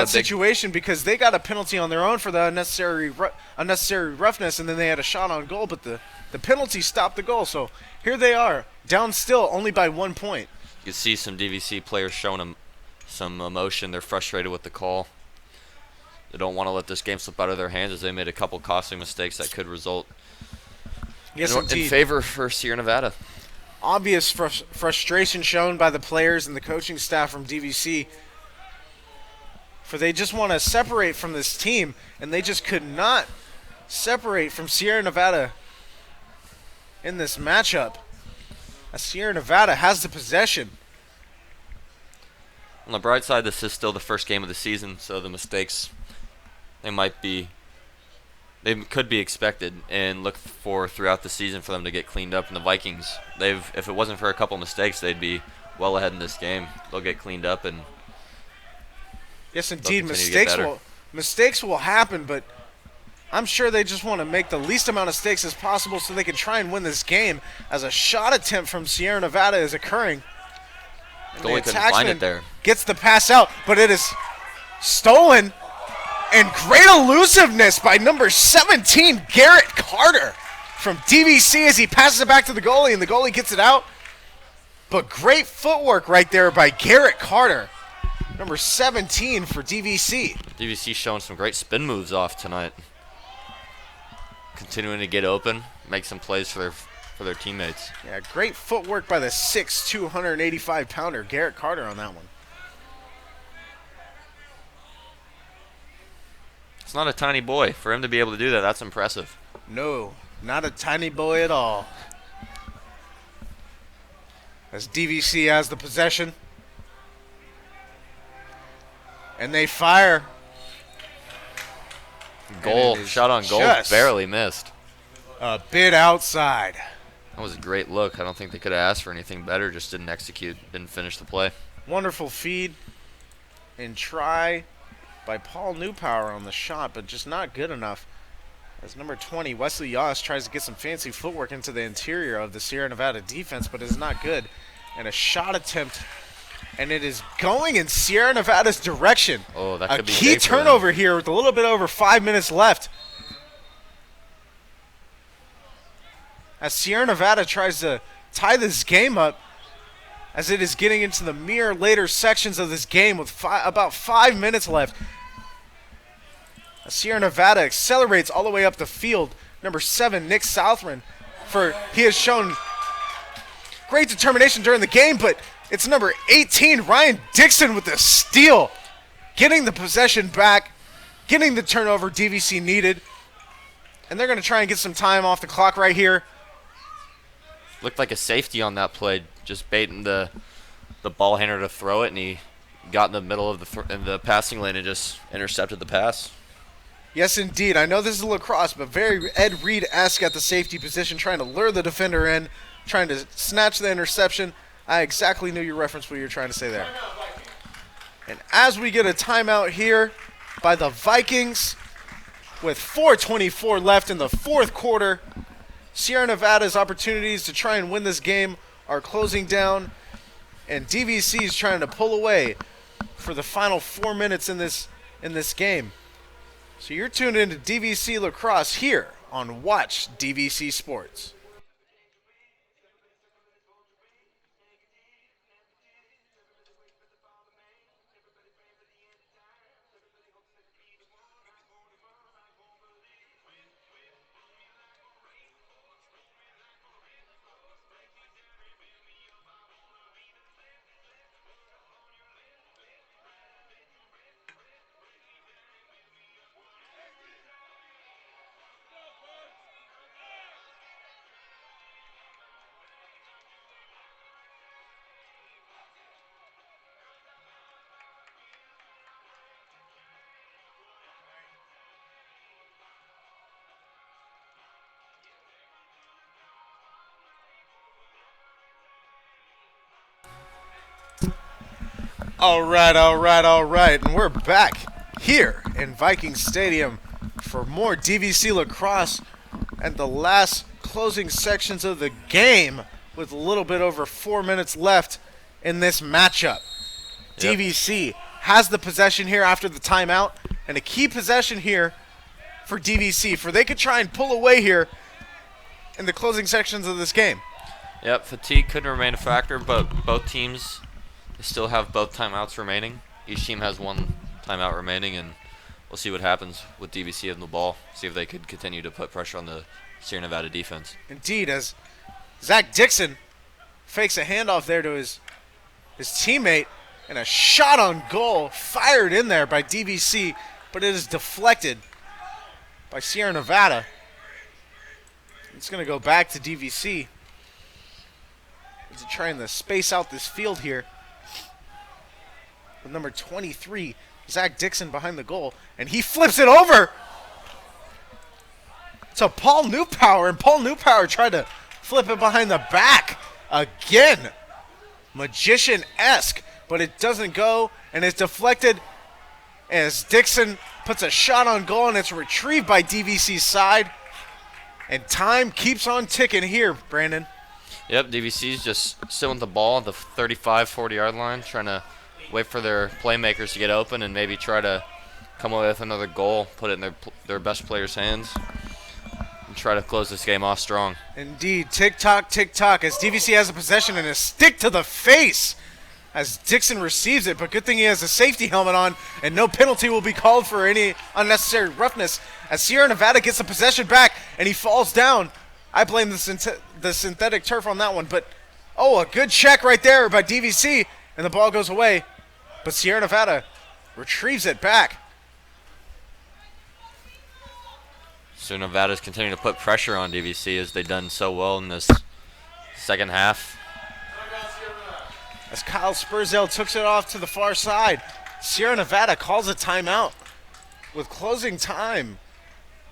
situation, because they got a penalty on their own for the unnecessary roughness, and then they had a shot on goal, but the penalty stopped the goal. So here they are, down still only by 1 point. You can see some DVC players showing them some emotion. They're frustrated with the call. They don't want to let this game slip out of their hands, as they made a couple costly mistakes that could result in favor for Sierra Nevada. Obvious frustration shown by the players and the coaching staff from DVC, for they just want to separate from this team, and they just could not separate from Sierra Nevada in this matchup. As Sierra Nevada has the possession. On the bright side, this is still the first game of the season, so the mistakes they could be expected, and look for throughout the season for them to get cleaned up. And the Vikings, if it wasn't for a couple mistakes, they'd be well ahead in this game. They'll get cleaned up, and yes, indeed, mistakes will happen, but I'm sure they just want to make the least amount of mistakes as possible so they can try and win this game, as a shot attempt from Sierra Nevada is occurring. Goalie couldn't find it there. Gets the pass out, but it is stolen. And great elusiveness by number 17, Garrett Carter, from DVC, as he passes it back to the goalie, and the goalie gets it out. But great footwork right there by Garrett Carter, number 17 for DVC. DVC showing some great spin moves off tonight. Continuing to get open, make some plays for their teammates. Yeah, great footwork by the 6'2", 285-pounder Garrett Carter on that one. It's not a tiny boy. For him to be able to do that, that's impressive. No, not a tiny boy at all. As DVC has the possession. And they fire. Goal, shot on goal, barely missed. A bit outside. That was a great look. I don't think they could have asked for anything better. Just didn't execute, didn't finish the play. Wonderful feed and try by Paul Newpower on the shot, but just not good enough. As number 20, Wesley Yoss, tries to get some fancy footwork into the interior of the Sierra Nevada defense, but is not good. And a shot attempt, and it is going in Sierra Nevada's direction. Oh, that could be a key turnover here with a little bit over 5 minutes left. As Sierra Nevada tries to tie this game up, as it is getting into the later sections of this game with about 5 minutes left. As Sierra Nevada accelerates all the way up the field. Number 7, Nick Southron, he has shown great determination during the game, but it's number 18, Ryan Dixon, with the steal, getting the possession back, getting the turnover DVC needed, and they're going to try and get some time off the clock right here. Looked like a safety on that play, just baiting the ball handler to throw it, and he got in the middle of the passing lane and just intercepted the pass. Yes, indeed. I know this is lacrosse, but very Ed Reed-esque at the safety position, trying to lure the defender in, trying to snatch the interception. I exactly knew your reference what you were trying to say there. And as we get a timeout here by the Vikings, with 4:24 left in the fourth quarter, Sierra Nevada's opportunities to try and win this game are closing down, and DVC is trying to pull away for the final 4 minutes in this game. So you're tuned into DVC Lacrosse here on Watch DVC Sports. All right. And we're back here in Viking Stadium for more DVC Lacrosse and the last closing sections of the game with a little bit over 4 minutes left in this matchup. Yep. DVC has the possession here after the timeout, and a key possession here for DVC, for they could try and pull away here in the closing sections of this game. Yep, fatigue could remain a factor, but both teams still have both timeouts remaining. Each team has one timeout remaining, and we'll see what happens with DVC and the ball, see if they could continue to put pressure on the Sierra Nevada defense. Indeed, as Zach Dixon fakes a handoff there to his teammate, and a shot on goal fired in there by DVC, but it is deflected by Sierra Nevada. It's going to go back to DVC. He's trying to space out this field here with number 23, Zach Dixon, behind the goal, and he flips it over to Paul Newpower, and Paul Newpower tried to flip it behind the back again. Magician-esque, but it doesn't go, and it's deflected as Dixon puts a shot on goal, and it's retrieved by DVC's side. And time keeps on ticking here, Brandon. Yep, DVC's just sitting with the ball at the 35, 40-yard line, trying to wait for their playmakers to get open and maybe try to come away with another goal, put it in their best players' hands, and try to close this game off strong. Indeed, tick-tock, as DVC has a possession and a stick to the face as Dixon receives it, but good thing he has a safety helmet on, and no penalty will be called for any unnecessary roughness as Sierra Nevada gets the possession back, and he falls down. I blame the synthetic turf on that one, but a good check right there by DVC, and the ball goes away, but Sierra Nevada retrieves it back. So Nevada's continuing to put pressure on DVC as they've done so well in this second half. As Kyle Spurzell took it off to the far side, Sierra Nevada calls a timeout with closing time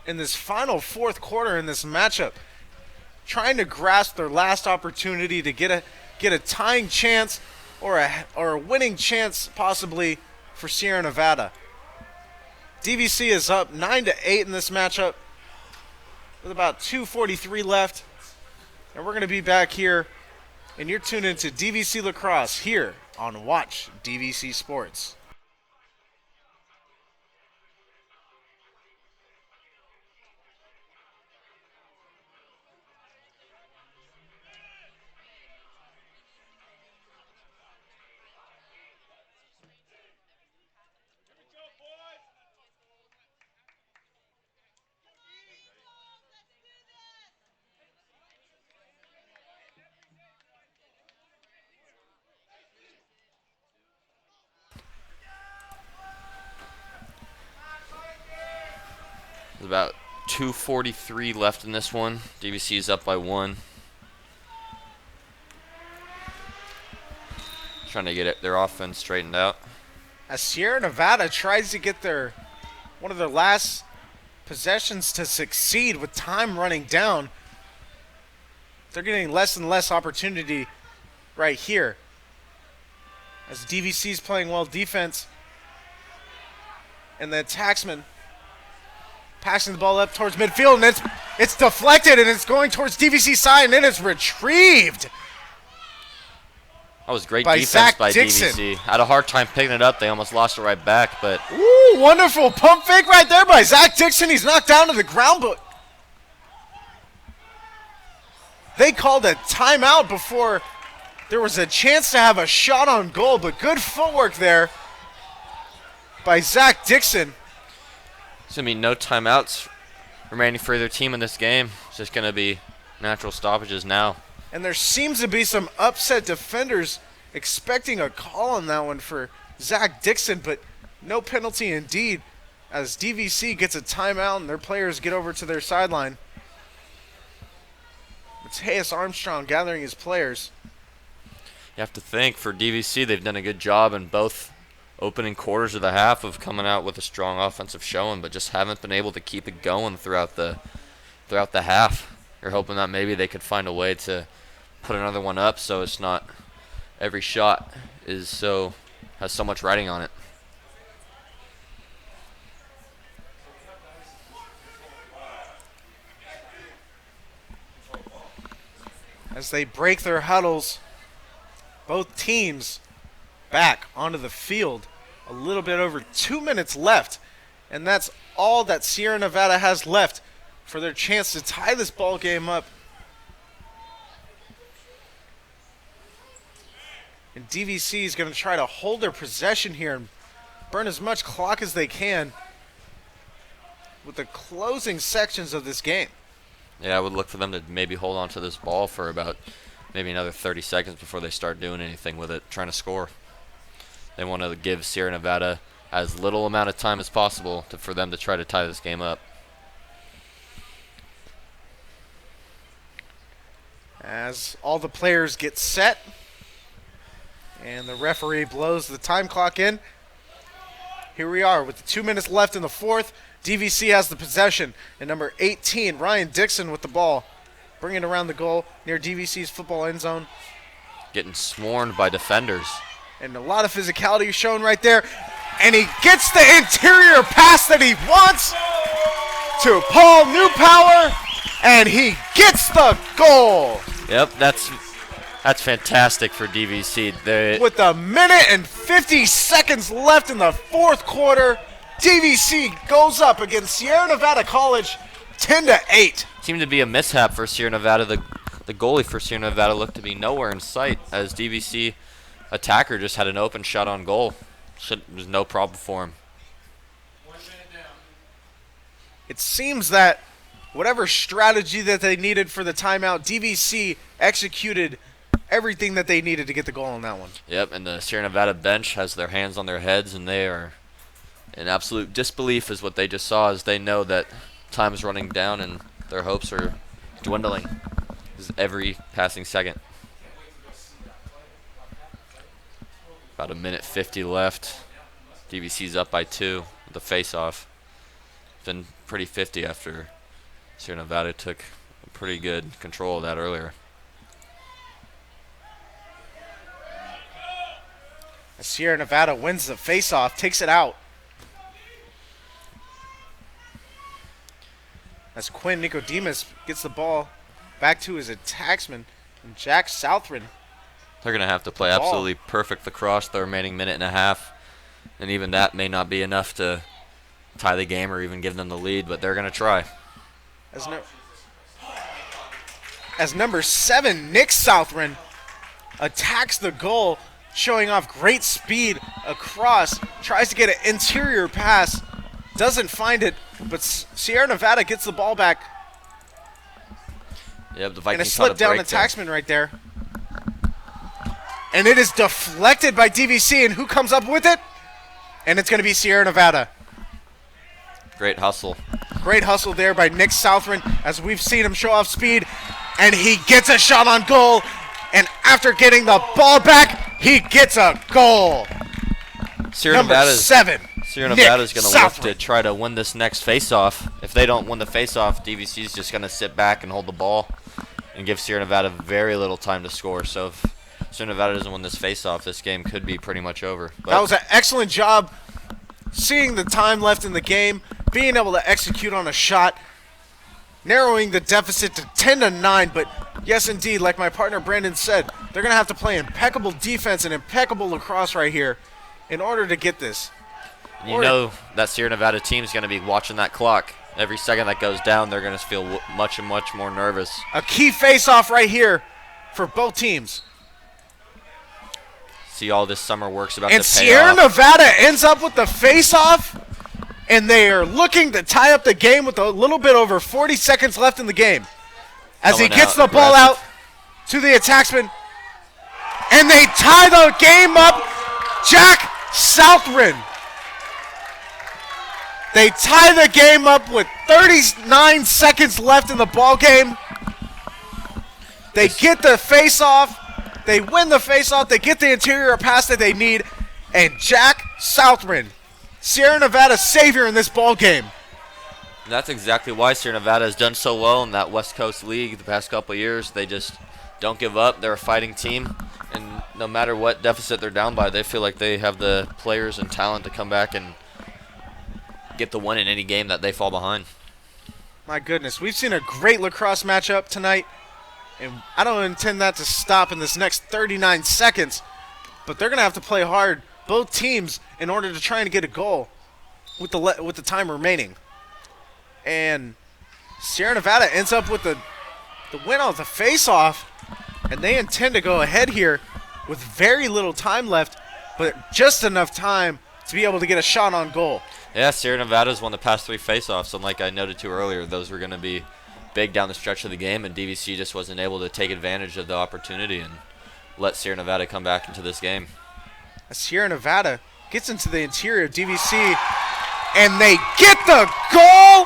in this final fourth quarter in this matchup, trying to grasp their last opportunity to get a tying chance or a winning chance possibly for Sierra Nevada. DVC is up 9-8 in this matchup with about 2:43 left, and we're going to be back here, and you're tuned into DVC Lacrosse here on Watch DVC Sports. There's about 2:43 left in this one. DVC is up by 1. Trying to get their offense straightened out. As Sierra Nevada tries to get one of their last possessions to succeed with time running down. They're getting less and less opportunity right here. As DVC's playing well defense. And the attacksman passing the ball up towards midfield, and it's deflected, and it's going towards DVC side, and it is retrieved. That was great by defense Zach by Dixon. DVC. Had a hard time picking it up. They almost lost it right back, but Ooh, wonderful pump fake right there by Zach Dixon. He's knocked down to the ground, but they called a timeout before there was a chance to have a shot on goal, but good footwork there by Zach Dixon. there's going to be no timeouts remaining for either team in this game. It's just going to be natural stoppages now. And there seems to be some upset defenders expecting a call on that one for Zach Dixon, but no penalty indeed as DVC gets a timeout and their players get over to their sideline. Mateus Armstrong gathering his players. You have to think for DVC, they've done a good job in both opening quarters of the half of coming out with a strong offensive showing, but just haven't been able to keep it going throughout the half. You're hoping that maybe they could find a way to put another one up so it's not every shot has so much riding on it. As they break their huddles, both teams back onto the field. A little bit over 2 minutes left, and that's all that Sierra Nevada has left for their chance to tie this ball game up. And DVC is going to try to hold their possession here and burn as much clock as they can with the closing sections of this game. Yeah, I would look for them to maybe hold on to this ball for about maybe another 30 seconds before they start doing anything with it, trying to score. They want to give Sierra Nevada as little amount of time as possible for them to try to tie this game up. As all the players get set and the referee blows the time clock in. Here we are with 2 minutes left in the fourth. DVC has the possession, and number 18, Ryan Dixon with the ball, bringing it around the goal near DVC's football end zone. Getting swarmed by defenders. And a lot of physicality shown right there. And he gets the interior pass that he wants to Paul Newpower, and he gets the goal. Yep, that's fantastic for DVC. With a minute and 50 seconds left in the fourth quarter, DVC goes up against Sierra Nevada College 10-8. Seemed to be a mishap for Sierra Nevada. The goalie for Sierra Nevada looked to be nowhere in sight as DVC attacker just had an open shot on goal. Was no problem for him. It seems that whatever strategy that they needed for the timeout, DVC executed everything that they needed to get the goal on that one. Yep, and the Sierra Nevada bench has their hands on their heads, and they are in absolute disbelief is what they just saw, as they know that time is running down and their hopes are dwindling every passing second. About a minute 50 left. DVC's up by 2 with the face-off. It's been pretty 50 after Sierra Nevada took pretty good control of that earlier. As Sierra Nevada wins the face-off, takes it out. As Quinn Nicodemus gets the ball back to his attacksman, and Jack Southron. They're going to have to play absolutely perfect across the remaining minute and a half, and even that may not be enough to tie the game or even give them the lead, but they're going to try. As number 7, Nick Southron, attacks the goal, showing off great speed across, tries to get an interior pass, doesn't find it, but Sierra Nevada gets the ball back. Yep, the Vikings and a slip down the there. taxman right there. And it is deflected by DVC, and who comes up with it? And it's going to be Sierra Nevada. Great hustle. Great hustle there by Nick Southron, as we've seen him show off speed, and he gets a shot on goal, and after getting the ball back, he gets a goal. Sierra Number Nevada's 7. Sierra Nick Nevada's going to look Southwick. to try to win this next face-off. If they don't win the face-off, DVC's just going to sit back and hold the ball and give Sierra Nevada very little time to score. So if Sierra Nevada doesn't win this face-off, this game could be pretty much over. But That was an excellent job seeing the time left in the game, being able to execute on a shot, narrowing the deficit to 10-9. But yes, indeed, like my partner Brandon said, they're going to have to play impeccable defense and impeccable lacrosse right here in order to get this. you know that Sierra Nevada team is going to be watching that clock. Every second that goes down, they're going to feel much and much more nervous. A key face-off right here for both teams. See all this summer work's about And to pay Sierra off. Nevada ends up with the face-off, and they are looking to tie up the game with a little bit over 40 seconds left in the game. As he Coming gets out the ball out aggressive. to the attacksman, and they tie the game up. Jack Southwick. They tie the game up with 39 seconds left in the ball game. They get the face-off. They win the face-off. They get the interior pass that they need. And Jack Southwick, Sierra Nevada's savior in this ball game. That's exactly why Sierra Nevada has done so well in that West Coast League the past couple of years. They just don't give up. They're a fighting team. And no matter what deficit they're down by, they feel like they have the players and talent to come back and get the win in any game that they fall behind. My goodness, we've seen a great lacrosse matchup tonight, and I don't intend that to stop in this next 39 seconds, but they're going to have to play hard, both teams, in order to try and get a goal with the time remaining. And Sierra Nevada ends up with the win off the face-off, and they intend to go ahead here with very little time left, but just enough time to be able to get a shot on goal. Yeah, Sierra Nevada's won the past 3 faceoffs, and like I noted to earlier, those were going to be big down the stretch of the game, and DVC just wasn't able to take advantage of the opportunity and let Sierra Nevada come back into this game. Sierra Nevada gets into the interior of DVC, and they get the goal.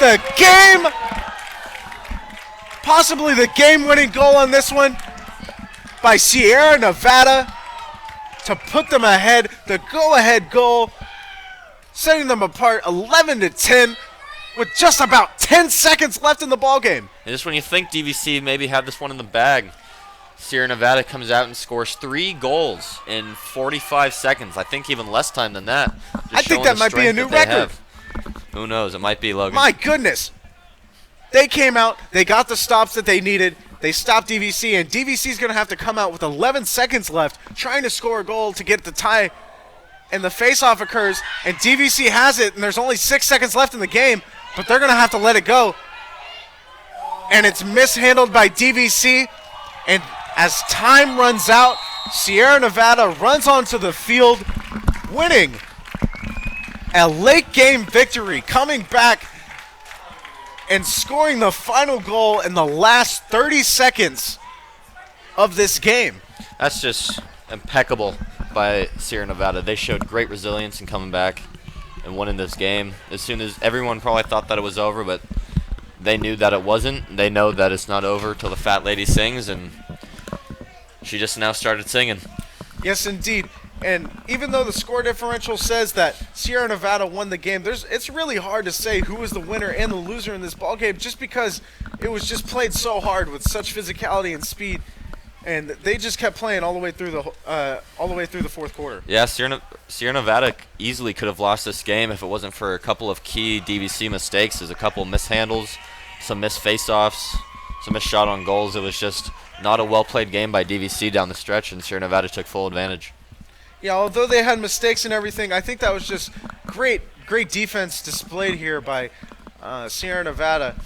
The game, possibly the game-winning goal on this one by Sierra Nevada to put them ahead. The go-ahead goal, setting them apart 11-10 with just about 10 seconds left in the ballgame. And just when you think DVC maybe had this one in the bag, Sierra Nevada comes out and scores 3 goals in 45 seconds. I think even less time than that. Just I think showing that the might be a strength new that they record. have. Who knows? It might be, Logan. My goodness. They came out, they got the stops that they needed, they stopped DVC, and DVC's going to have to come out with 11 seconds left trying to score a goal to get the tie. And the face-off occurs, and DVC has it, and there's only 6 seconds left in the game, but they're going to have to let it go. And it's mishandled by DVC, and as time runs out, Sierra Nevada runs onto the field, winning a late game victory, coming back and scoring the final goal in the last 30 seconds of this game. That's just impeccable by Sierra Nevada. They showed great resilience in coming back and winning this game. As soon as everyone probably thought that it was over, but they knew that it wasn't. They know that it's not over till the fat lady sings, and she just now started singing. Yes, indeed. And even though the score differential says that Sierra Nevada won the game, it's really hard to say who was the winner and the loser in this ballgame just because it was just played so hard with such physicality and speed, and they just kept playing all the way through the fourth quarter. Yeah, Sierra Nevada easily could have lost this game if it wasn't for a couple of key DVC mistakes. There's a couple of mishandles, some missed faceoffs, some missed shot on goals. It was just not a well-played game by DVC down the stretch, and Sierra Nevada took full advantage. Yeah, although they had mistakes and everything, I think that was just great defense displayed here by Sierra Nevada,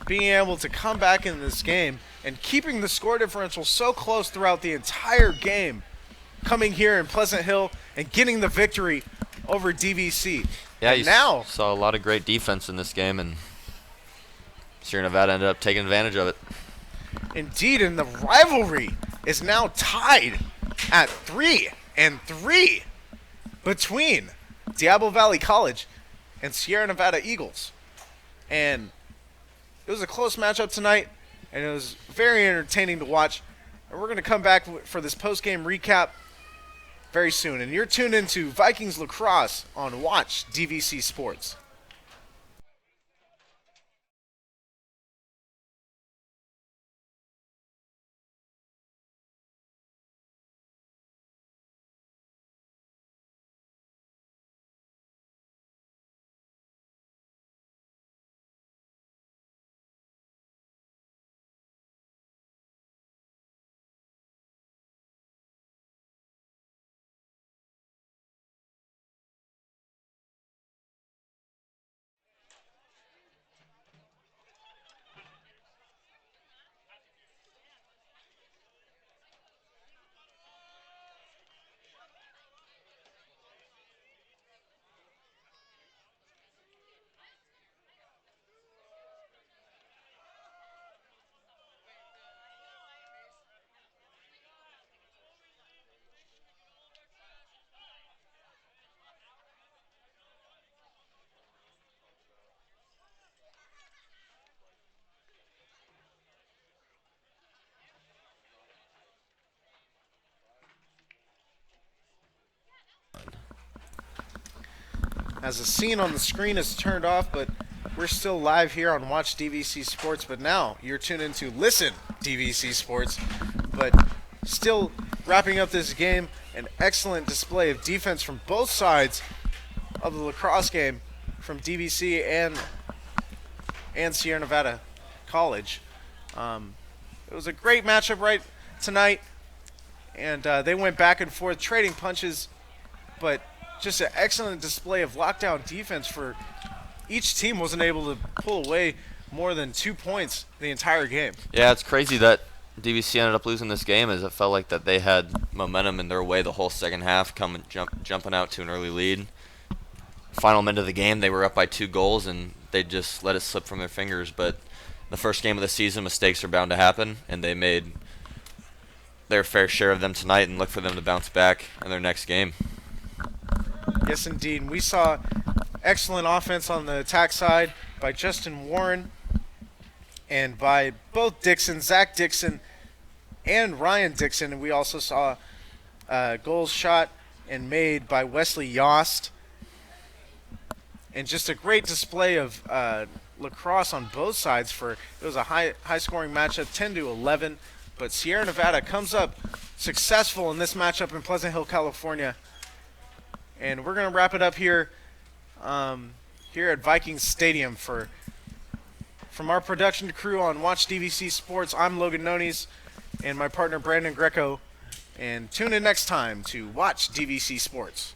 being able to come back in this game and keeping the score differential so close throughout the entire game, coming here in Pleasant Hill and getting the victory over DVC. Yeah, and you now saw a lot of great defense in this game, and Sierra Nevada ended up taking advantage of it. indeed, and the rivalry is now tied at 3-3 between Diablo Valley College and Sierra Nevada Eagles. And it was a close matchup tonight, and it was very entertaining to watch. And we're going to come back for this post-game recap very soon. And you're tuned into Vikings Lacrosse on Watch DVC Sports. As the scene on the screen is turned off, but we're still live here on Watch DVC Sports. But now you're tuned into Listen DVC Sports. But still wrapping up this game, an excellent display of defense from both sides of the lacrosse game from DVC and Sierra Nevada College. It was a great matchup right tonight, and they went back and forth trading punches, but just an excellent display of lockdown defense for each team. Wasn't able to pull away more than 2 points the entire game. Yeah, it's crazy that DVC ended up losing this game, as it felt like that they had momentum in their way the whole second half, jumping out to an early lead. Final minute of the game, they were up by 2 goals, and they just let it slip from their fingers. But the first game of the season, mistakes are bound to happen, and they made their fair share of them tonight, and look for them to bounce back in their next game. Yes, indeed. We saw excellent offense on the attack side by Justin Warren and by both Dixon, Zach Dixon, and Ryan Dixon. And we also saw goals shot and made by Wesley Yost. And just a great display of lacrosse on both sides. It was a high-scoring matchup, 10-11. But Sierra Nevada comes up successful in this matchup in Pleasant Hill, California. And we're going to wrap it up here at Vikings Stadium. From our production crew on Watch DVC Sports, I'm Logan Nones and my partner Brandon Greco. And tune in next time to Watch DVC Sports.